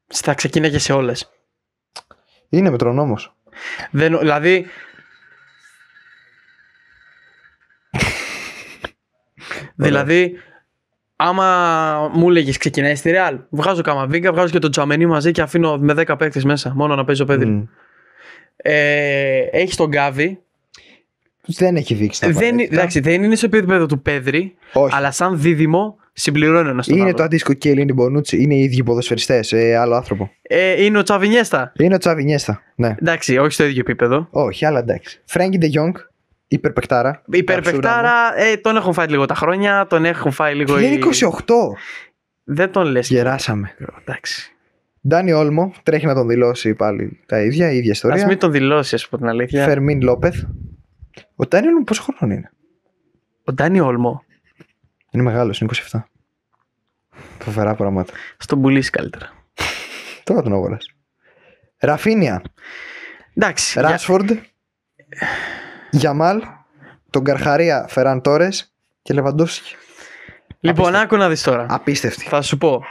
Θα ξεκίναγε σε όλες. Είναι μετρονόμος. Δηλαδή. Δηλαδή, άμα μου έλεγε ξεκινάει στη Real, βγάζω Καμαβίγκα, βγάζω και τον Τζαμενί μαζί και αφήνω με 10 παίκτες μέσα. Μόνο να παίζει ο Πέδρη. Μμ. Έχει τον Γκάβι. Δεν έχει δείξει τα Δεν, απαραίτητα. εντάξει, δεν είναι σε επίπεδο του Πέδρη, Όχι. αλλά σαν δίδυμο συμπληρώνει ένα στον Είναι άλλο. το αντίστοιχο και η Ελίνη Μπονούτσι. Είναι οι ίδιοι ποδοσφαιριστές. Άλλο άνθρωπο. Είναι ο Τσαβινιέστα. Είναι ο Τσαβινιέστα. Ναι. Εντάξει, όχι στο ίδιο επίπεδο. Όχι, αλλά εντάξει. Φρέγκι Ντε Γιόνγκ. Υπερπεκτάρα. Υπερπεκτάρα, τον έχουν φάει λίγο τα χρόνια, τον έχουν φάει λίγο. Είναι 28. Δεν τον λες. Γεράσαμε. Εντάξει. Ντάνι Όλμο. Τρέχει να τον δηλώσει πάλι τα ίδια. Η ίδια Ας ιστορία. μην τον δηλώσει, από την αλήθεια. Φερμίν Λόπεθ. Ο Ντάνι Όλμο πόσο χρόνο είναι? Ο Ντάνι Όλμο. Είναι μεγάλος, είναι 27. Φοβερά πράγματα. Στον πουλήσει καλύτερα. Τώρα τον αγοράσει. Ραφίνια. Εντάξει. Ράσφορντ. Γιαμάλ. Τον Καρχαρία Φεράν Τόρες και Λεβαντόφσκι. Λοιπόν, άκου να δεις τώρα. Απίστευτη. Θα σου πω.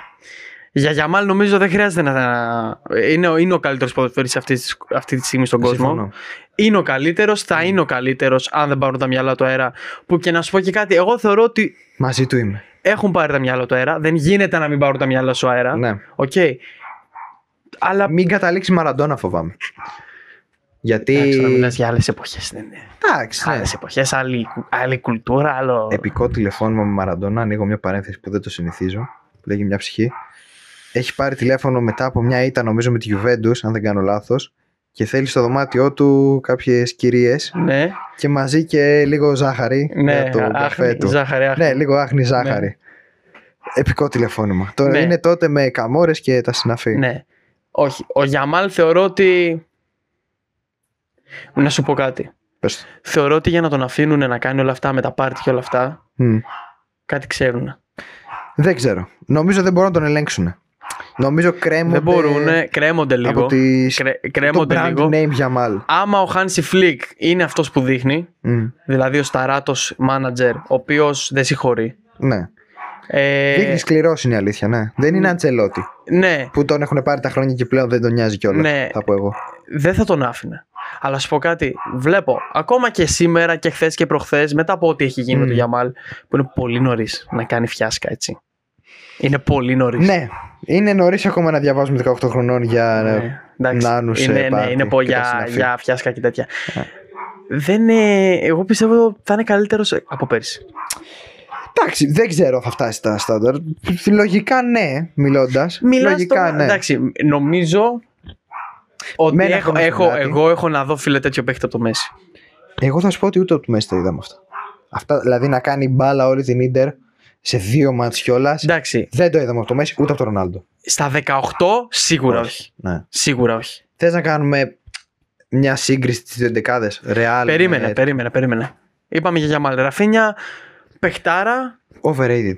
Για Γιαμάλ νομίζω δεν χρειάζεται να. Είναι ο καλύτερος ποδοσφαιριστής αυτή τη στιγμή στον κόσμο. Συμφωνώ. Είναι ο καλύτερος, θα είναι ο καλύτερος αν δεν πάρουν τα μυαλά του αέρα. Που και να σου πω και κάτι, εγώ θεωρώ ότι Μαζί του είμαι. έχουν πάρει τα μυαλά του αέρα. Δεν γίνεται να μην πάρουν τα μυαλά σου αέρα. Ναι. Οκ. Αλλά. Μην καταλήξει Μαραντόνα, φοβάμαι. Γιατί. Εντάξει, να μιλάς για άλλες εποχές. Δεν είναι. Εντάξει, ναι. Άλλες εποχές, άλλη κουλτούρα, άλλο. Επικό τηλεφώνημα με Μαραντόνα. Ανοίγω μια παρένθεση που δεν το συνηθίζω. Που λέγει μια ψυχή. Έχει πάρει τηλέφωνο μετά από μια ήττα, νομίζω, με τη Juventus, αν δεν κάνω λάθος. Και θέλει στο δωμάτιό του κάποιες κυρίες. Ναι, Και μαζί και λίγο ζάχαρη. ναι, για το καφέ του. ζάχαρη, άχνη. Ναι, λίγο άχνη ζάχαρη. Επικό τηλεφώνημα. Τώρα Ναι. είναι τότε με καμόρες και τα συναφή. Ναι. Όχι. Ο Γιαμάλ θεωρώ ότι. Να σου πω κάτι. Πες το. Θεωρώ ότι για να τον αφήνουν να κάνει όλα αυτά με τα πάρτι και όλα αυτά, Μμ. κάτι ξέρουν. Δεν ξέρω. Νομίζω δεν μπορούν να τον ελέγξουν. Νομίζω κρέμονται. Δεν μπορούν, κρέμονται λίγο. Από τις... Κρέμονται το brand λίγο. name Γιαμάλ. Άμα ο Χάνσι Φλικ είναι αυτός που δείχνει, Μμ. δηλαδή ο σταράτος manager, ο οποίος δεν συγχωρεί. Ναι. Δείχνει σκληρός είναι η αλήθεια, ναι. Δεν είναι Αντσελότη. Ναι, Που τον έχουν πάρει τα χρόνια και πλέον δεν τον νοιάζει κιόλας. Ναι. Θα πω εγώ. δεν θα τον άφηνε. Αλλά σου πω κάτι, βλέπω ακόμα και σήμερα και χθες και προχθές, μετά από ό,τι έχει γίνει με τον Γιαμάλ, που είναι πολύ νωρίς να κάνει φιάσκα, έτσι. Είναι πολύ νωρίς. Ναι. Είναι νωρίς ακόμα να διαβάζουμε 18 χρονών για εντάξει. νάνους σε Είναι, πάρτι είναι και τα συναφή. για φιάσκα και τέτοια. Δεν εγώ πιστεύω θα είναι καλύτερος από πέρσι. Εντάξει, δεν ξέρω αν θα φτάσει στα στάνταρ. Λογικά ναι, μιλώντας. Μιλάς Λογικά τώρα, ναι. εντάξει, νομίζω ότι Με ένα χρόνο στην πλάτη. εγώ έχω να δω φίλε τέτοιο παίχτη από το Μέση. Εγώ θα σου πω ότι ούτε από το Μέση τα είδαμε αυτά. Αυτά. Δηλαδή να κάνει μπάλα όλη την Ίντερ σε 2 μάτς κιόλας. Εντάξει, Δεν το είδαμε από το Μέση ούτε από τον Ρονάλντο. στα 18 σίγουρα όχι. Ναι. Σίγουρα όχι. Θες να κάνουμε μια σύγκριση στις 11 Ρεάλ? Περίμενε. Είπαμε για Γιαμάλ. Ραφίνια, παιχτάρα. Overrated.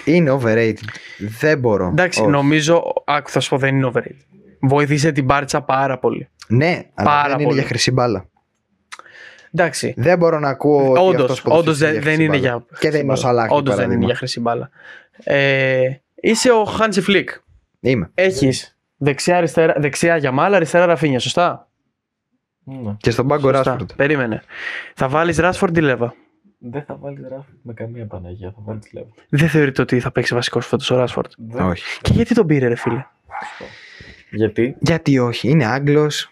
Είναι overrated. Δεν μπορώ. Εντάξει, Όχι. νομίζω. Άκου, θα σου πω, δεν είναι overrated. Βοήθησε την Μπάρτσα πάρα πολύ. Ναι, αλλά Πάρα δεν είναι πολύ. για χρυσή μπάλα. Εντάξει. Δεν μπορώ να ακούω ότι αυτός Όντως ποδοσφαιριστής δεν χρυσή είναι μπάλα. για. Και δεν είναι ο Σαλάχ. Όντως δεν είναι για χρυσή μπάλα. Είσαι ο Χάντσι Φλικ. Είμαι. Έχεις δεξιά Γιαμάλ, αριστερά Ραφίνια, σωστά. Ναι. Και στον πάγκο Σωστά. Ράσφορντ. Περίμενε. Θα βάλεις Ράσφορντ ή Λέβα. Δεν θα βάλει Ράσφορντ με καμία Παναγία. Θα βάλει Λέβα. Δεν θεωρείτε ότι θα παίξει βασικός φέτος ο Ράσφορντ. Όχι. Και γιατί τον πήρε, ρε φίλε. Γιατί Γιατί όχι, είναι Άγγλος.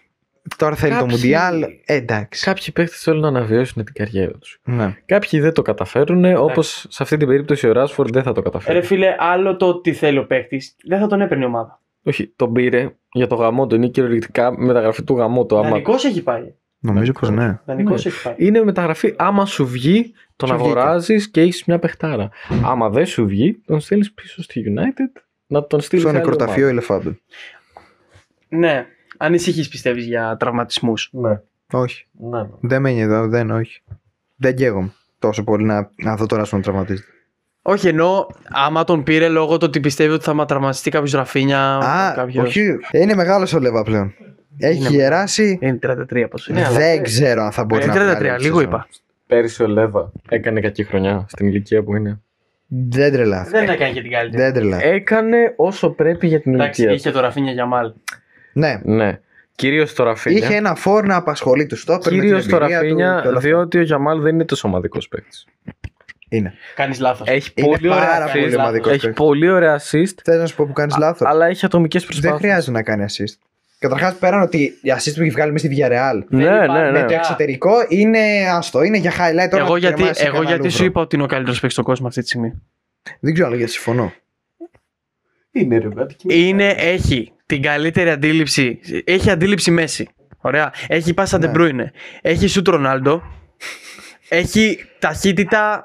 Τώρα θέλει το Κάποιοι- Μουντιάλ. Εντάξει. κάποιοι παίχτες θέλουν να αναβιώσουν την καριέρα τους. Ναι. Κάποιοι δεν το καταφέρουν, όπως σε αυτή την περίπτωση ο Ράσφορντ δεν θα το καταφέρει. Ρε φίλε, άλλο το τι θέλει ο παίχτης, δεν θα τον έπαιρνε η ομάδα. Όχι, τον πήρε για το γαμό του. Είναι κυριολεκτικά μεταγραφή του γαμού του. Άμα... Δανεικός έχει πάει. Νομίζω πως ναι. Δανεικός Ναι. έχει πάει. Είναι μεταγραφή. Άμα σου βγει, τον Σου βγήκε. αγοράζεις και έχεις μια παιχτάρα. Άμα δεν σου βγει, τον στέλνεις πίσω στη United να τον στείλεις Στο σε άλλη νεκροταφείο ομάδα. ελεφάντων. Ναι. Ανησυχείς πιστεύεις για τραυματισμούς. Ναι. Όχι. Ναι, ναι. Δεν μένει εδώ, δεν, όχι. Δεν καίγομαι τόσο πολύ να δω τώρα να τραυματίζεται. Όχι, ενώ άμα τον πήρε λόγω του ότι πιστεύει ότι θα τραυματιστεί κάποιος Ραφίνια. Α, κάποιος... όχι. Είναι μεγάλος ο Λέβα πλέον. Έχει Είναι γεράσει. Είναι 33 πώς είναι. Ναι, αλλά Δεν ξέρω αν θα μπορεί να 33, βγάλει λίγο σεζόν. είπα. Πέρυσι ο Λέβα έκανε κακή χρονιά στην ηλικία που είναι. Δεν τρελάθηκα. Δεν έκανε και την καλύτερη. Δεν τρελάθηκα. Έκανε όσο πρέπει για την Εντάξει, ηλικία. είχε το Ραφίνια Γιαμάλ. Ναι. Ναι. Κυρίως το Ραφίνια. Είχε ένα φόρ να απασχολεί του στόπερ. Κυρίως το του, Ραφίνια, και όλα αυτά. διότι ο Γιαμάλ δεν είναι τόσο ομαδικός παίκτης. Είναι. Κάνεις λάθος. Έχει Είναι πολύ ωραία πάρα πολύ assist. ομαδικός Έχει παίκτης. πολύ ωραία assist. Θες να σου πω που κάνει λάθο. Αλλά έχει ατομικές Δεν προσπάθειες. χρειάζεται να κάνει assist. Καταρχάς πέραν ότι η assist που έχει βγάλει μέσα στη Villarreal Ναι, υπάρχει ναι, με ναι. το εξωτερικό είναι άστο. Είναι για highlight. Τώρα Εγώ να γιατί, κρεμάσει κανένα γιατί σου λούβρο. είπα ότι είναι ο καλύτερος παίκτης στον κόσμο αυτή τη στιγμή. Δεν ξέρω αλλά γιατί συμφωνώ. Είναι ρε Έχει την καλύτερη αντίληψη. Έχει αντίληψη Μέση. Ωραία. Έχει πάσα Ναι. De Bruyne. Έχει σουτ Ρονάλντο. Έχει ταχύτητα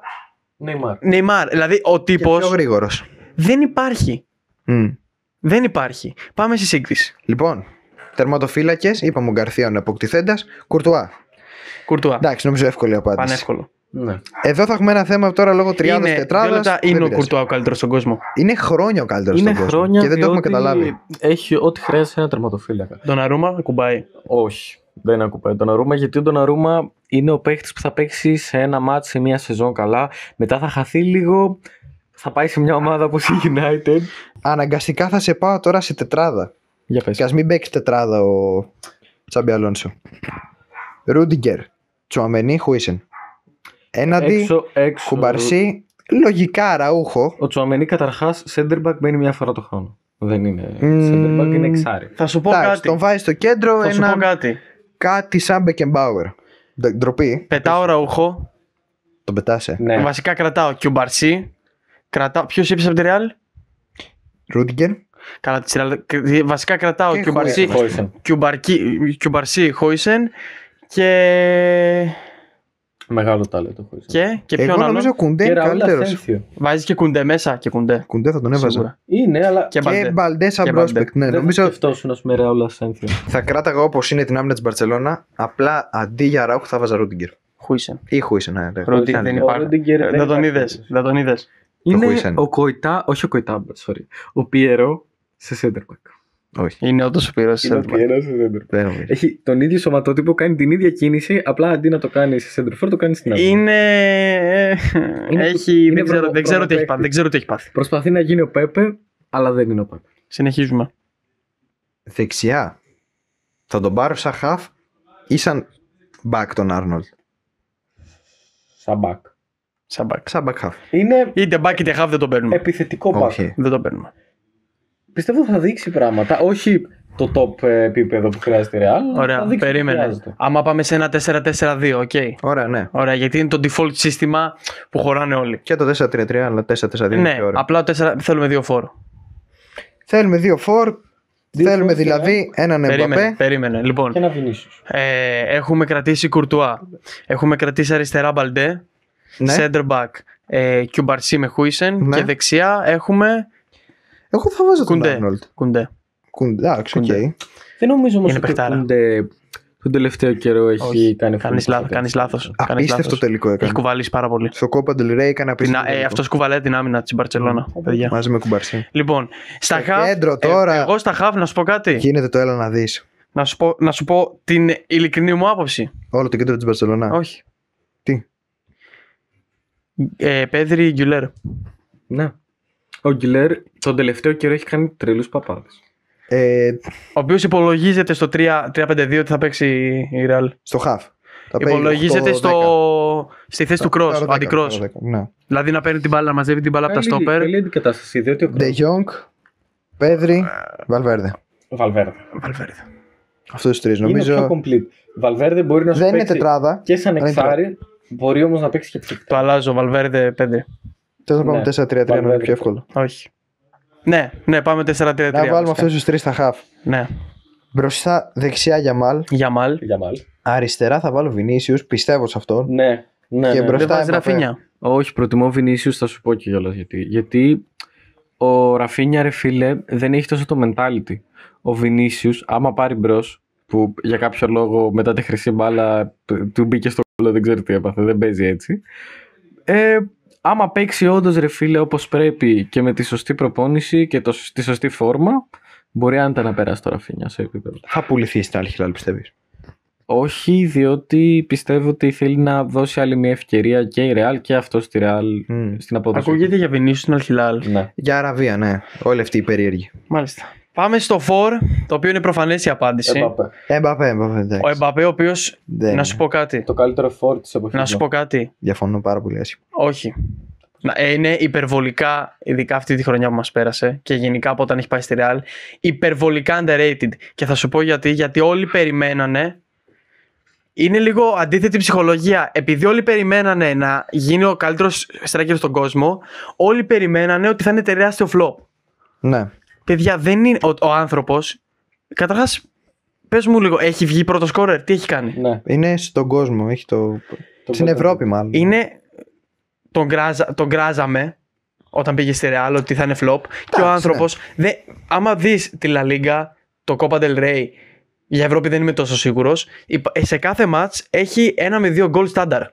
Neymar. Neymar. Δηλαδή ο Και πιο τύπος γρήγορο. δεν υπάρχει. Δεν υπάρχει. Πάμε στη σύγκριση. Λοιπόν, τερματοφύλακες, είπαμε ο Γκαρθία ο αποκτηθέντας, Κουρτουά. Κουρτουά. Εντάξει, νομίζω εύκολη απάντηση. Πανεύκολο. Ναι. Εδώ θα έχουμε ένα θέμα τώρα λόγω τριάδας Είναι, τετράδας. είναι ο Κουρτουά ο καλύτερος στον κόσμο. Είναι χρόνια ο καλύτερος Είναι στον κόσμο. χρόνια Και δεν το έχουμε διότι καταλάβει. έχει ό,τι χρειάζεται ένα τερματοφύλακα. Τον Αρούμα κουμπάει. Όχι, δεν ακουπάει τον Αρούμα γιατί ο Ντοναρούμα είναι ο παίχτης που θα παίξει σε ένα μάτι σε μια σεζόν καλά. Μετά θα χαθεί λίγο, θα πάει σε μια ομάδα όπως η United. Αναγκαστικά θα σε πάω τώρα σε τετράδα. Για πες. Και ας μην παίξει τετράδα ο Τσάμπι Αλόνσο. Ρούντιγκερ, Τσουαμενί, Χουίσεν. Έναντι, Έξω. Κουμπαρσί, λογικά Ραούχο. Ο Τσουαμενί καταρχάς center back μπαίνει μια φορά το χρόνο. Δεν είναι Μμμ. center back, είναι εξάρι. Θα σου πω Εντάξει, κάτι. τον βάζει στο κέντρο Θα σου πω ένα κάτι. κάτι σαν Μπεκεμπάουερ. Ντροπή, Πετάω Ραούχο. τον πετάσαι. Ναι. Βασικά κρατάω Κιουμπαρσί. Ποιος είπες από τη Ρεάλ? Ρούντιγκερ. Καλά, τη Real. Βασικά κρατάω Και Κιουμπαρσί. Χόισεν. Κιουμπαρσί, Χόισεν. Και. Μεγάλο τάλετο Χόισεν. Και Εγώ ποιον άλλο. νομίζω Κουντέ Και είναι Ραούλ καλύτερος. Ασένσιο. Βάζει και Κουντέ μέσα. Και Κουντέ. Κουντέ θα τον έβαζα. Σίγουρα. Είναι, αλλά Και Και Μπαλντέ. Μπαλντέ σαν Και Μπαλντέ. prospect. Ναι, δεν νομίζω σκεφτόσουν με Ραούλ Ασένσιο. θα κράταγα όπως είναι την άμυνα της Μπαρτσελώνα. Απλά αντί για Ράουχ θα βάζα Ρούντιγκερ. Χούισεν. Ή Χουίσεν. Ναι, ναι. Ρούντι Ναι, δεν ναι. υπάρχει. Ρούντιγκερ δεν Δεν τον υπάρχει. είδες. Δεν τον είδες. Είναι Χόισεν. ο Κοϊτά, όχι ο Κοϊτά, sorry. Ο Πιερό σε center back. Όχι. Είναι όντως ο Πύρος. Είναι ο Πιερό σε center back. Δεν νομίζω. Έχει τον ίδιο σωματότυπο, κάνει την ίδια κίνηση, απλά αντί να το κάνει σε center for, το κάνει στην άμυνα. Έχει. είναι Δεν ξέρω τι έχει προπαίχτης. πάθει. Δεν ξέρω τι έχει πάθει. Προσπαθεί να γίνει ο Πέπε, αλλά δεν είναι ο Πέπε. Συνεχίζουμε. Δεξιά. Θα τον πάρω σαν half ή σαν back τον Άρνολτ. Σαν back. Σαν back. Σαν back half. Είναι Είτε back είτε half δεν το παίρνουμε. επιθετικό back. Όχι. Δεν το παίρνουμε. Πιστεύω θα δείξει πράγματα. Όχι το top επίπεδο που χρειάζεται η Real. αλλά θα Ωραία, δείξει τι περίμενε. χρειάζεται. Άμα πάμε σε ένα 4-4-2, οκ. Ωραία, ναι. Ωραία, γιατί είναι το default σύστημα που χωράνε όλοι. Και το 4-3-3, αλλά 4-4-2 είναι Ναι, πιο ωραίο. απλά 4, θέλουμε δύο φόρο. Θέλουμε δύο φορ. Δύο Θέλουμε φορ, δηλαδή έναν Περίμενε, Εμπαπέ. περίμενε. Λοιπόν, Και ένα Vinicius. έχουμε κρατήσει Κουρτουά. Έχουμε κρατήσει αριστερά Μπαλντέ. Ναι. Center back. Κιουμπαρσί με Χούισεν. Ναι. Και δεξιά έχουμε Εγώ θα βάζω τον Κουντέ. Άρνολτ. Κουντέ. Εντάξει, οκ. Κουντέ. Δεν νομίζω όμως Είναι ότι παιχτάρα. Κουντέ τον τελευταίο καιρό έχει κάνει Κάνεις λάθος. Απίστευτο τελικό έκανε. Έχει κουβαλήσει πάρα πολύ. Στο Copa del Rey έκανε απίστευτο. Αυτός κουβαλάει την άμυνα της Μπαρτσελώνα. Μαζί με Κουμπαρσί. Λοιπόν, στα χαφ. Κέντρο τώρα. Εγώ στα χαφ να σου πω κάτι. Γίνεται το έλα να δεις. Να σου πω την ειλικρινή μου άποψη. Όλο το κέντρο της Μπαρτσελώνα. Όχι. Τι. Πέδρη Γκιουλέρ. Ναι. Ο Γκιουλέρ τον τελευταίο καιρό έχει κάνει τρελούς παπάδες. Ο οποίος υπολογίζεται στο 3-5-2 ότι θα παίξει η Real. Στο χαφ. Υπολογίζεται στη θέση του cross, ο αντικρός. Ναι. Δηλαδή να παίρνει την μπάλα, να μαζεύει την μπάλα από τα στόπερ. Καλή αντικατάσταση, διότι ο De Jong, Πέδρη, Βαλβέρδε. Βαλβέρδε. Αυτούς τους τρεις Είναι νομίζω. πιο complete. Βαλβέρδε μπορεί να σου Δεν είναι παίξει τετράδα. και σαν εξάρι, μπορεί όμως να παίξει και ψυχτά. Το αλλάζω, Βαλβέρδε 5. Θες να πάμε Ναι. 4-3-3 να είναι πιο εύκολο. Όχι. Ναι, πάμε 4-3-3. Να βάλουμε αυτούς τους τρεις στα χαφ. Ναι. Μπροστά δεξιά Γιαμάλ. Γιαμάλ. Αριστερά θα βάλω Βινίσιους, πιστεύω σε αυτόν. Ναι. Και μπροστά Δεν βάζει Εμπαπέ. Ραφίνια. Όχι, προτιμώ Βινίσιους, θα σου πω και κιόλας γιατί. Γιατί ο Ραφίνια, ρε φίλε, δεν έχει τόσο το mentality. Ο Βινίσιους, άμα πάρει μπρος, που για κάποιο λόγο μετά τη χρυσή μπάλα του μπήκε στο κόλλο, δεν ξέρω τι έπαθε, δεν παίζει έτσι. Άμα παίξει όντως, ρε φίλε, όπως πρέπει και με τη σωστή προπόνηση και τη σωστή φόρμα, μπορεί άνετα να περάσει το Ραφίνια σε επίπεδο. Θα πουληθεί στην Al-Hilal, πιστεύεις? Όχι, διότι πιστεύω ότι θέλει να δώσει άλλη μια ευκαιρία και η Real και αυτό στη Real στην απόδοση. Ακούγεται για Βινίσιους στην Αλχιλάλ. Ναι. Για Αραβία, ναι. Όλοι αυτοί οι περίεργοι. Μάλιστα. Πάμε στο 4, το οποίο είναι προφανές η απάντηση. Εμπαπέ, Ο εντάξει. Εμπαπέ, ο οποίος. Δεν Να σου πω κάτι. Το καλύτερο φόρ της εποχής. Να σου πω κάτι. Διαφωνώ πάρα πολύ άσχημα. Όχι. Είναι υπερβολικά, ειδικά αυτή τη χρονιά που μας πέρασε και γενικά από όταν έχει πάει στη Real, υπερβολικά underrated. Και θα σου πω γιατί. Γιατί όλοι περιμένανε. Είναι λίγο αντίθετη ψυχολογία. Επειδή όλοι περιμένανε να γίνει ο καλύτερος striker στον κόσμο, όλοι περιμένανε ότι θα είναι τεράστιο flop. Ναι. Παιδιά, δεν είναι ο άνθρωπος. Καταρχάς, πες μου λίγο, έχει βγει πρώτο σκόρερ, τι έχει κάνει? Ναι. Είναι στον κόσμο, έχει στην Ευρώπη μάλλον. Είναι. Τον γκράζαμε όταν πήγε στη Real ότι θα είναι flop. Και ο άνθρωπος. Άμα δεις τη La Liga, το Copa del Rey, για Ευρώπη δεν είμαι τόσο σίγουρος. Σε κάθε match έχει 1 με 2 goal standard.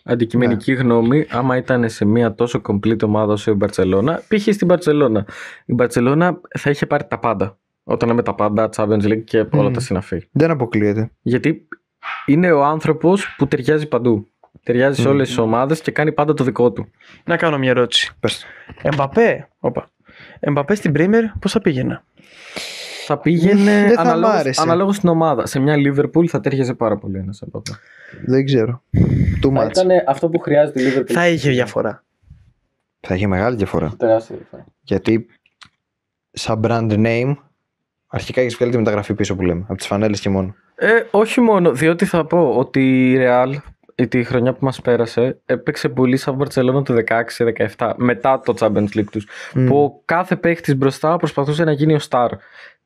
Αντικειμενική γνώμη, άμα ήταν σε μια τόσο complete ομάδα όσο η Μπαρτσελώνα, π.χ. στην Μπαρτσελώνα. Η Μπαρτσελώνα θα είχε πάρει τα πάντα. Όταν λέμε τα πάντα, Champions League και όλα τα συναφή. Δεν αποκλείεται. Γιατί είναι ο άνθρωπος που ταιριάζει παντού. Ταιριάζει σε όλες τις ομάδες και κάνει πάντα το δικό του. Να κάνω μια ερώτηση. Πες. Εμπαπέ στην Premier, πώς θα πήγαινε? Θα πήγαινε Δεν θα μ' άρεσε. αναλόγως στην ομάδα. Σε μια Liverpool θα τέριαζε πάρα πολύ ένας Εμπαπέ. Δεν ξέρω. Too Θα much. ήταν αυτό που χρειάζεται η Liverpool. Θα είχε διαφορά. Θα είχε μεγάλη διαφορά. Τεράστια διαφορά. Γιατί σαν brand name αρχικά έχει βγάλει τη μεταγραφή πίσω που λέμε. Από τις φανέλες και μόνο. Όχι μόνο, διότι θα πω ότι η Real τη χρονιά που μας πέρασε έπαιξε πολύ σαν Βαρτσελόνα το 16-17 μετά το Champions League τους, που ο κάθε παίχτης μπροστά προσπαθούσε να γίνει ο star.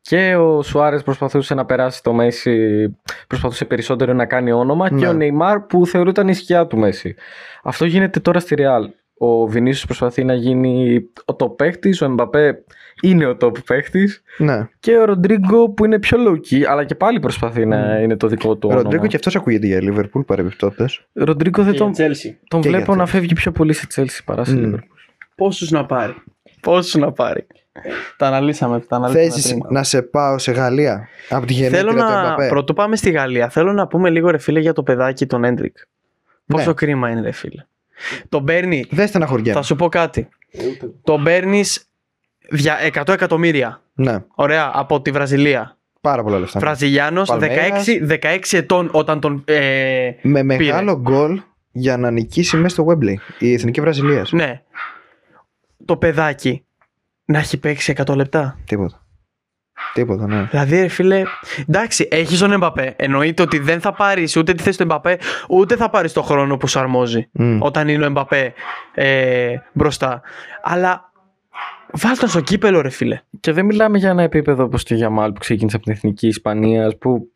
Και ο Σουάρες προσπαθούσε να περάσει το Μέση, προσπαθούσε περισσότερο να κάνει όνομα, και ο Νεϊμάρ που θεωρούταν η σκιά του Μέση. Αυτό γίνεται τώρα στη Real. Ο Βινίσιος προσπαθεί να γίνει ο top παίχτης, ο Εμπαπέ είναι ο top παίχτης, Ναι. και ο Ροντρίγκο που είναι πιο low key, αλλά και πάλι προσπαθεί να είναι το δικό του Ο όνομα. Ροντρίγκο και αυτός ακούγεται για Liverpool παρεμπιπτόντες. Ροντρίγκο δεν τον Και βλέπω για να Chelsea. φεύγει πιο πολύ σε Chelsea παρά σε Liverpool. Πόσους να πάρει. Τα αναλύσαμε. Θες πριν. να σε πάω σε Γαλλία από τη γενέτειρα του Εμπαπέ? Πρωτού πάμε στη Γαλλία, θέλω να πούμε λίγο, ρε φίλε, για το παιδάκι τον Έντρικ. Πόσο κρίμα είναι, ρε φίλε. Τον παίρνει. Δεν στεναχωριέμαι. Θα σου πω κάτι. Τον παίρνει 100 εκατομμύρια. Ναι. Ωραία, από τη Βραζιλία. Πάρα πολλά λεφτά. Βραζιλιάνος, Παλμέρας. 16 ετών όταν τον. Με μεγάλο γκολ για να νικήσει μέσα στο Wembley η εθνική Βραζιλίας. Ναι. Το παιδάκι να έχει παίξει 100 λεπτά. Τίποτα, ναι. Δηλαδή, ρε φίλε, εντάξει, έχεις τον Εμπαπέ. Εννοείται ότι δεν θα πάρεις ούτε τη θέση του Εμπαπέ, ούτε θα πάρεις το χρόνο που σου αρμόζει όταν είναι ο Εμπαπέ μπροστά. Αλλά βάλ' τον στο κύπελο, ρε φίλε. Και δεν μιλάμε για ένα επίπεδο όπως το Γιαμάλ που ξεκίνησε από την εθνική Ισπανίας, που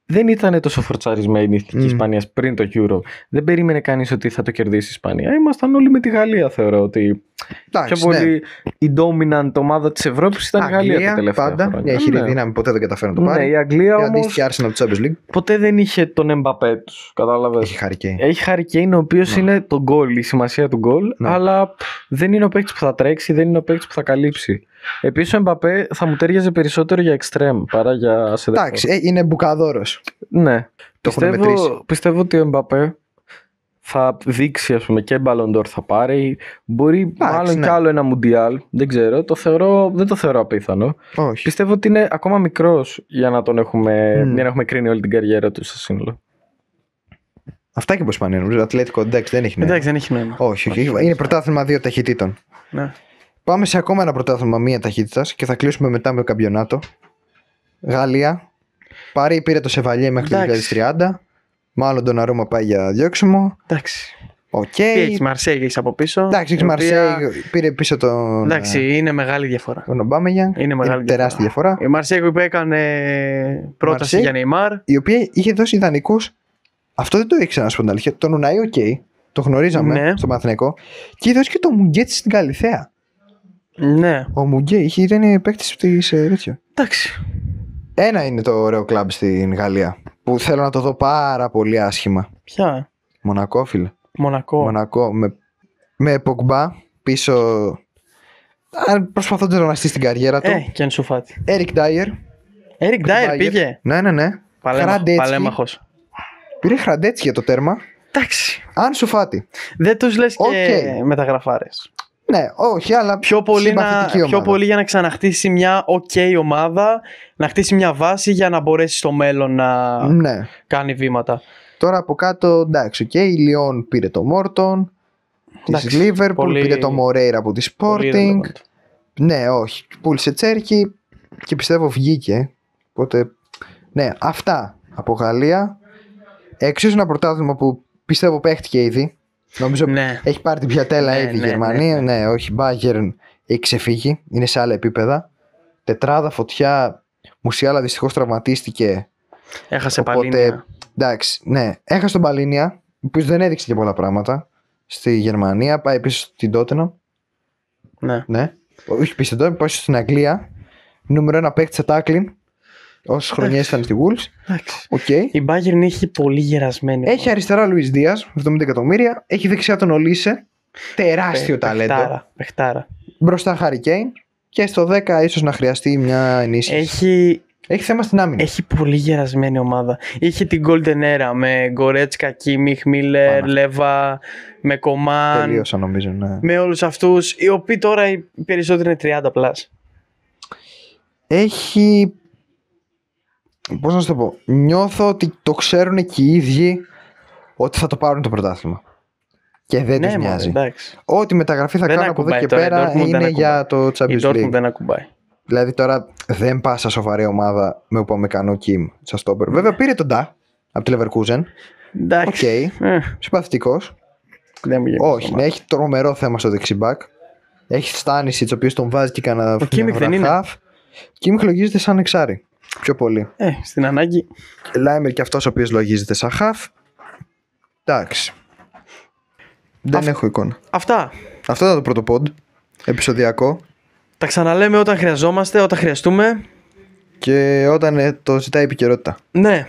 δεν ήταν τόσο φορτσαρισμένη η εθνική Ισπανίας πριν το Euro. Δεν περίμενε κανείς ότι θα το κερδίσει η Ισπανία. Ήμασταν όλοι με τη Γαλλία, θεωρώ ότι Εντάξει, πιο πολύ η dominant ομάδα της Ευρώπης ήταν η Γαλλία τα τελευταία πάντα, χρόνια. μια ισχυρή δύναμη, ποτέ δεν καταφέρει να το πάρει. Ναι, η Αγγλία Η όμως αντίστοιχη Arsenal του Champions League. ποτέ δεν είχε τον Εμπαπέ τους, κατάλαβες. Έχει Harry Kane. Έχει Harry Kane, ο οποίος είναι το goal, η σημασία του goal, Ναι. αλλά δεν είναι ο παίκτης που θα τρέξει, δεν είναι ο παίκτης που θα καλύψει. Επίσης ο Εμπαπέ θα μου τέριαζε περισσότερο για extreme παρά για σεντερφόρ. Εντάξει, είναι μπουκαδόρος. Ναι. Το έχουν μετρήσει. Πιστεύω ότι ο Εμπαπέ θα δείξει, ας πούμε, και Ballon d'Or θα πάρει. Μπορεί μάλλον ναι. κι άλλο ένα Mundial. Δεν ξέρω. Δεν το θεωρώ απίθανο. Όχι. Πιστεύω ότι είναι ακόμα μικρός για να τον έχουμε, για να έχουμε κρίνει όλη την καριέρα του στο σύνολο. Αυτά και πώς πάνε. Νομίζω Ατλέτικο εντάξει δεν έχει νόημα. Εντάξει, δεν έχει νόημα. Όχι. Είναι πρωτάθλημα 2 ταχυτήτων. Ναι. Πάμε σε ακόμα ένα πρωτάθλημα 1 ταχύτητα και θα κλείσουμε μετά με το καμπιονάτο. Γαλλία. Πάρει, πήρε το Σεβαλιέ μέχρι το 2030. Μάλλον τον Αρούμα πάει για διώξιμο. Εντάξει. Οκ. Τι έχεις, Μαρσέη έχεις από πίσω. Εντάξει, έχει Μαρσέη, πήρε πίσω τον. Εντάξει, είναι μεγάλη διαφορά. Τον Ομπάμεγιανγκ. Είναι μεγάλη τεράστια διαφορά. Η Μαρσέη που έκανε πρόταση Μαρσέη, για Νεϊμάρ. Η οποία είχε δώσει ιδανικούς. Αυτό δεν το ήξερα να σου πω την αλήθεια. Τον Ουνάι, οκ. Το γνωρίζαμε Ναι. στο Παναθηναϊκό. Και είχε δώσει και τον Μουγκέτ στην Καλιθέα. Ναι. Ο Μουγκέ ήταν παίκτη τη τέτοιο. Εντάξει. Ένα είναι το ωραίο κλαμπ στην Γαλλία. Που θέλω να το δω πάρα πολύ άσχημα. Ποια? Μονακό, φίλε. Μονακό. Με Πογμπά πίσω. Προσπαθώντας να στήσει την καριέρα του. Και Ανσου Φάτι. Έρικ Ντάιερ. Έρικ Ντάιερ πήγε. Ναι. Παλέμαχος. Πήρε Χραντέτσκι για το τέρμα. Εντάξει. Ανσου Φάτι. Δεν τους λες και μεταγραφάρες. Ναι, όχι, αλλά Πιο πολύ για να ξαναχτίσει μια ομάδα, να χτίσει μια βάση για να μπορέσει στο μέλλον να κάνει βήματα. Τώρα από κάτω, εντάξει, η Λιόν πήρε το Μόρτον, της Λίβερπουλ, πήρε το Μορέιρα από τη Sporting. Ναι, όχι, πούλησε Τσέρκι και πιστεύω βγήκε. Οπότε, ναι, αυτά από Γαλλία. Εξίσου ένα πρωτάθλημα που πιστεύω παίχτηκε ήδη. Νομίζω έχει πάρει την πιατέλα ήδη η Γερμανία. Ναι, όχι, Bayern έχει ξεφύγει. Είναι σε άλλα επίπεδα. Τετράδα, φωτιά. Μουσιάλα δυστυχώς τραυματίστηκε. Έχασε Παλίνια. Εντάξει, ναι. Έχασε τον Παλίνια, ο οποίος δεν έδειξε και πολλά πράγματα στη Γερμανία. Πάει πίσω στην Τότεναμ. Ναι. Όχι πίσω στην Τότεναμ, πάει στην Αγγλία. Νούμερο 1 παίκτη σε τάκλιν. Όσες χρονιές ήταν στη Wolves. Okay. Η Bayern έχει πολύ γερασμένη. Έχει αριστερά Λουίς Δίας, 70 εκατομμύρια. Έχει δεξιά τον Ολίσε. Τεράστιο ταλέντο. Παιχτάρα. Μπροστά Harry Kane. Και στο 10 ίσως να χρειαστεί μια ενίσχυση. Έχει θέμα στην άμυνα. Έχει πολύ γερασμένη ομάδα. Είχε την Golden Era με Γκορέτσκα, Κίμιχ, Μίλλερ, Λέβα, με Κομάν. Τελείωσα νομίζω, ναι. Με όλους αυτούς, οι οποίοι τώρα οι περισσότεροι είναι 30 πλάς. Έχει. Πώς να σου το πω. Νιώθω ότι το ξέρουν και οι ίδιοι ότι θα το πάρουν το πρωτάθλημα. Και δεν τους νοιάζει. Ό,τι μεταγραφή θα κάνουν από εδώ και πέρα είναι για το Champions League. Η Dortmund δεν ακουμπάει. Δηλαδή τώρα δεν πας σε σοβαρή ομάδα με Upamecano Kim σαν στόπερ. Βέβαια πήρε τον Ντά από τη Leverkusen. Εντάξει. Συμπαθητικός. Όχι, ναι, έχει τρομερό θέμα στο δεξιμπάκ. Έχει Στάνισιτς ο οποίος τον βάζει και κανένα. Ο Κίμιχ δεν είναι. Κίμιχ λογίζεται σαν εξάρι. Πιο πολύ. Στην ανάγκη. Λάιμερ και αυτός ο οποίος λογίζεται σαν χαφ. Εντάξει. Δεν έχω εικόνα. Αυτό ήταν το πρώτο pod. Επεισοδιακό. Τα ξαναλέμε όταν χρειαζόμαστε, όταν χρειαστούμε. Και όταν το ζητάει η επικαιρότητα. Ναι.